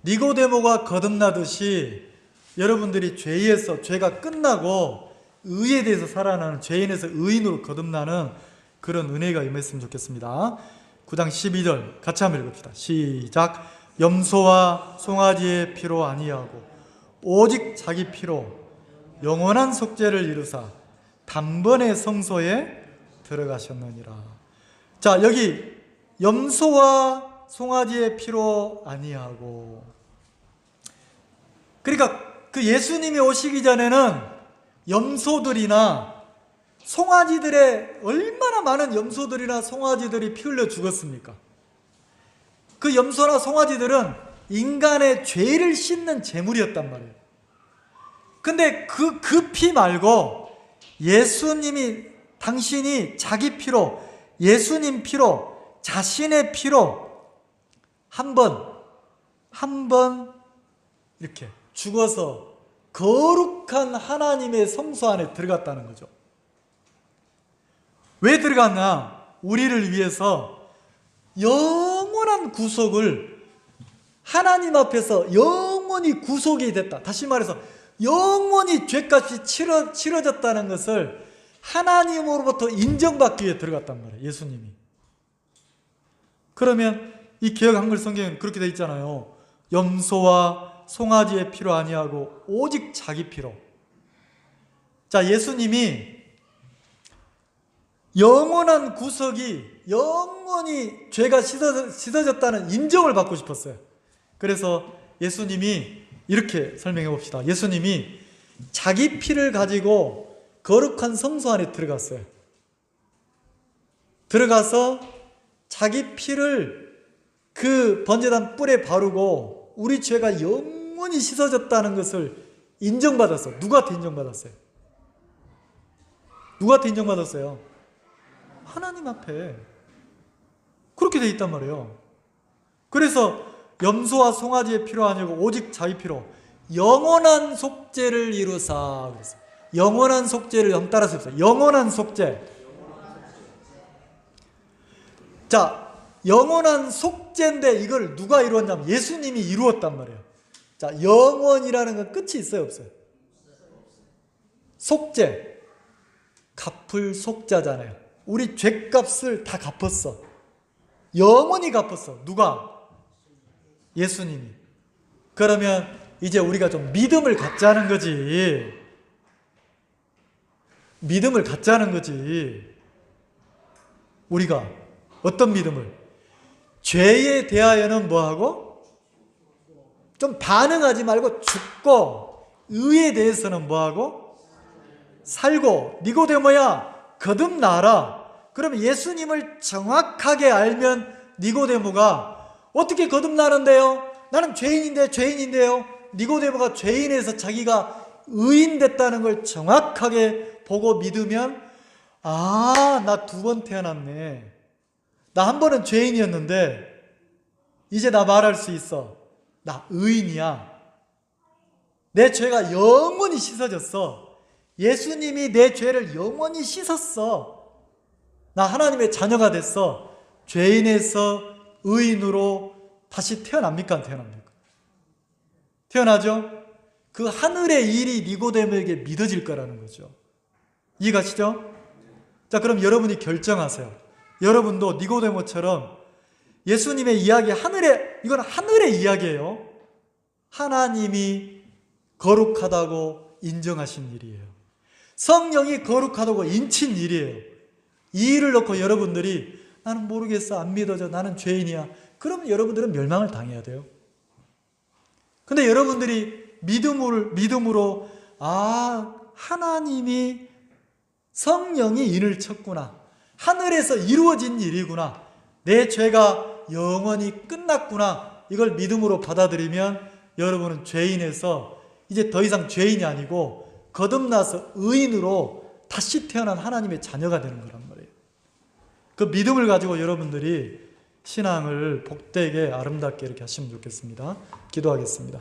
니고데모가 거듭나듯이 여러분들이 죄가 끝나고 의에 대해서 살아나는, 죄인에서 의인으로 거듭나는 그런 은혜가 임했으면 좋겠습니다. 9장 12절 같이 한번 읽읍시다. 시작. 염소와 송아지의 피로 아니하고 오직 자기 피로 영원한 속죄를 이루사 단번에 성소에 들어가셨느니라. 자, 여기 염소와 송아지의 피로 아니하고, 그러니까 그 예수님이 오시기 전에는 염소들이나 송아지들의, 얼마나 많은 염소들이나 송아지들이 피 흘려 죽었습니까? 그 염소나 송아지들은 인간의 죄를 씻는 제물이었단 말이에요. 근데 그 피 말고 예수님이, 당신이 자기 피로, 예수님 피로, 자신의 피로 한 번 이렇게 죽어서 거룩한 하나님의 성소 안에 들어갔다는 거죠. 왜 들어갔나? 우리를 위해서 영원한 구속을, 하나님 앞에서 영원히 구속이 됐다. 다시 말해서 영원히 죄값이 치러졌다는 것을 하나님으로부터 인정받기 위해 들어갔단 말이에요, 예수님이. 그러면 이 개역 한글 성경에는 그렇게 되어 있잖아요. 염소와 송아지의 피로 아니하고 오직 자기 피로. 자, 예수님이 영원한 구속이, 영원히 죄가 씻어졌다는 인정을 받고 싶었어요. 그래서 예수님이 이렇게 설명해 봅시다. 예수님이 자기 피를 가지고 거룩한 성소 안에 들어갔어요. 들어가서 자기 피를 그 번제단 뿔에 바르고 우리 죄가 영원히 씻어졌다는 것을 인정받았어. 누구한테 인정받았어요? 누구한테 인정받았어요? 하나님 앞에. 그렇게 돼 있단 말이에요. 그래서 염소와 송아지의 피로 아니고 오직 자기 피로 영원한 속죄를 이루사. 그래서 영원한 속죄를 영 따라서 해보세요. 영원한 속죄. 자, 영원한 속죄인데 이걸 누가 이루었냐면 예수님이 이루었단 말이에요. 자, 영원이라는 건 끝이 있어요, 없어요? 속죄. 갚을 속자잖아요. 우리 죄값을 다 갚았어. 영원히 갚았어. 누가? 예수님이. 그러면 이제 우리가 좀 믿음을 갖자는 거지. 믿음을 갖자는 거지. 우리가 어떤 믿음을? 죄에 대하여는 뭐하고? 좀 반응하지 말고 죽고, 의에 대해서는 뭐하고? 살고. 니고데모야, 거듭나라. 그러면 예수님을 정확하게 알면 니고데모가 어떻게 거듭나는데요? 나는 죄인인데요. 니고데모가 죄인에서 자기가 의인 됐다는 걸 정확하게 보고 믿으면, 아, 나 2번 태어났네. 나 한 번은 죄인이었는데 이제 나 말할 수 있어. 나 의인이야. 내 죄가 영원히 씻어졌어. 예수님이 내 죄를 영원히 씻었어. 나 하나님의 자녀가 됐어. 죄인에서 의인으로 다시 태어납니까? 안 태어납니까? 태어나죠? 그 하늘의 일이 니고데모에게 믿어질 거라는 거죠. 이해가시죠? 자, 그럼 여러분이 결정하세요. 여러분도 니고데모처럼 예수님의 이야기, 이건 하늘의 이야기예요. 하나님이 거룩하다고 인정하신 일이에요. 성령이 거룩하다고 인친 일이에요. 이 일을 놓고 여러분들이 나는 모르겠어, 안 믿어져, 나는 죄인이야. 그러면 여러분들은 멸망을 당해야 돼요. 근데 여러분들이 믿음으로 아, 하나님이, 성령이 인을 쳤구나. 하늘에서 이루어진 일이구나. 내 죄가 영원히 끝났구나. 이걸 믿음으로 받아들이면 여러분은 죄인에서 이제 더 이상 죄인이 아니고 거듭나서 의인으로 다시 태어난 하나님의 자녀가 되는 거란 말이에요. 그 믿음을 가지고 여러분들이 신앙을 복되게 아름답게 이렇게 하시면 좋겠습니다. 기도하겠습니다.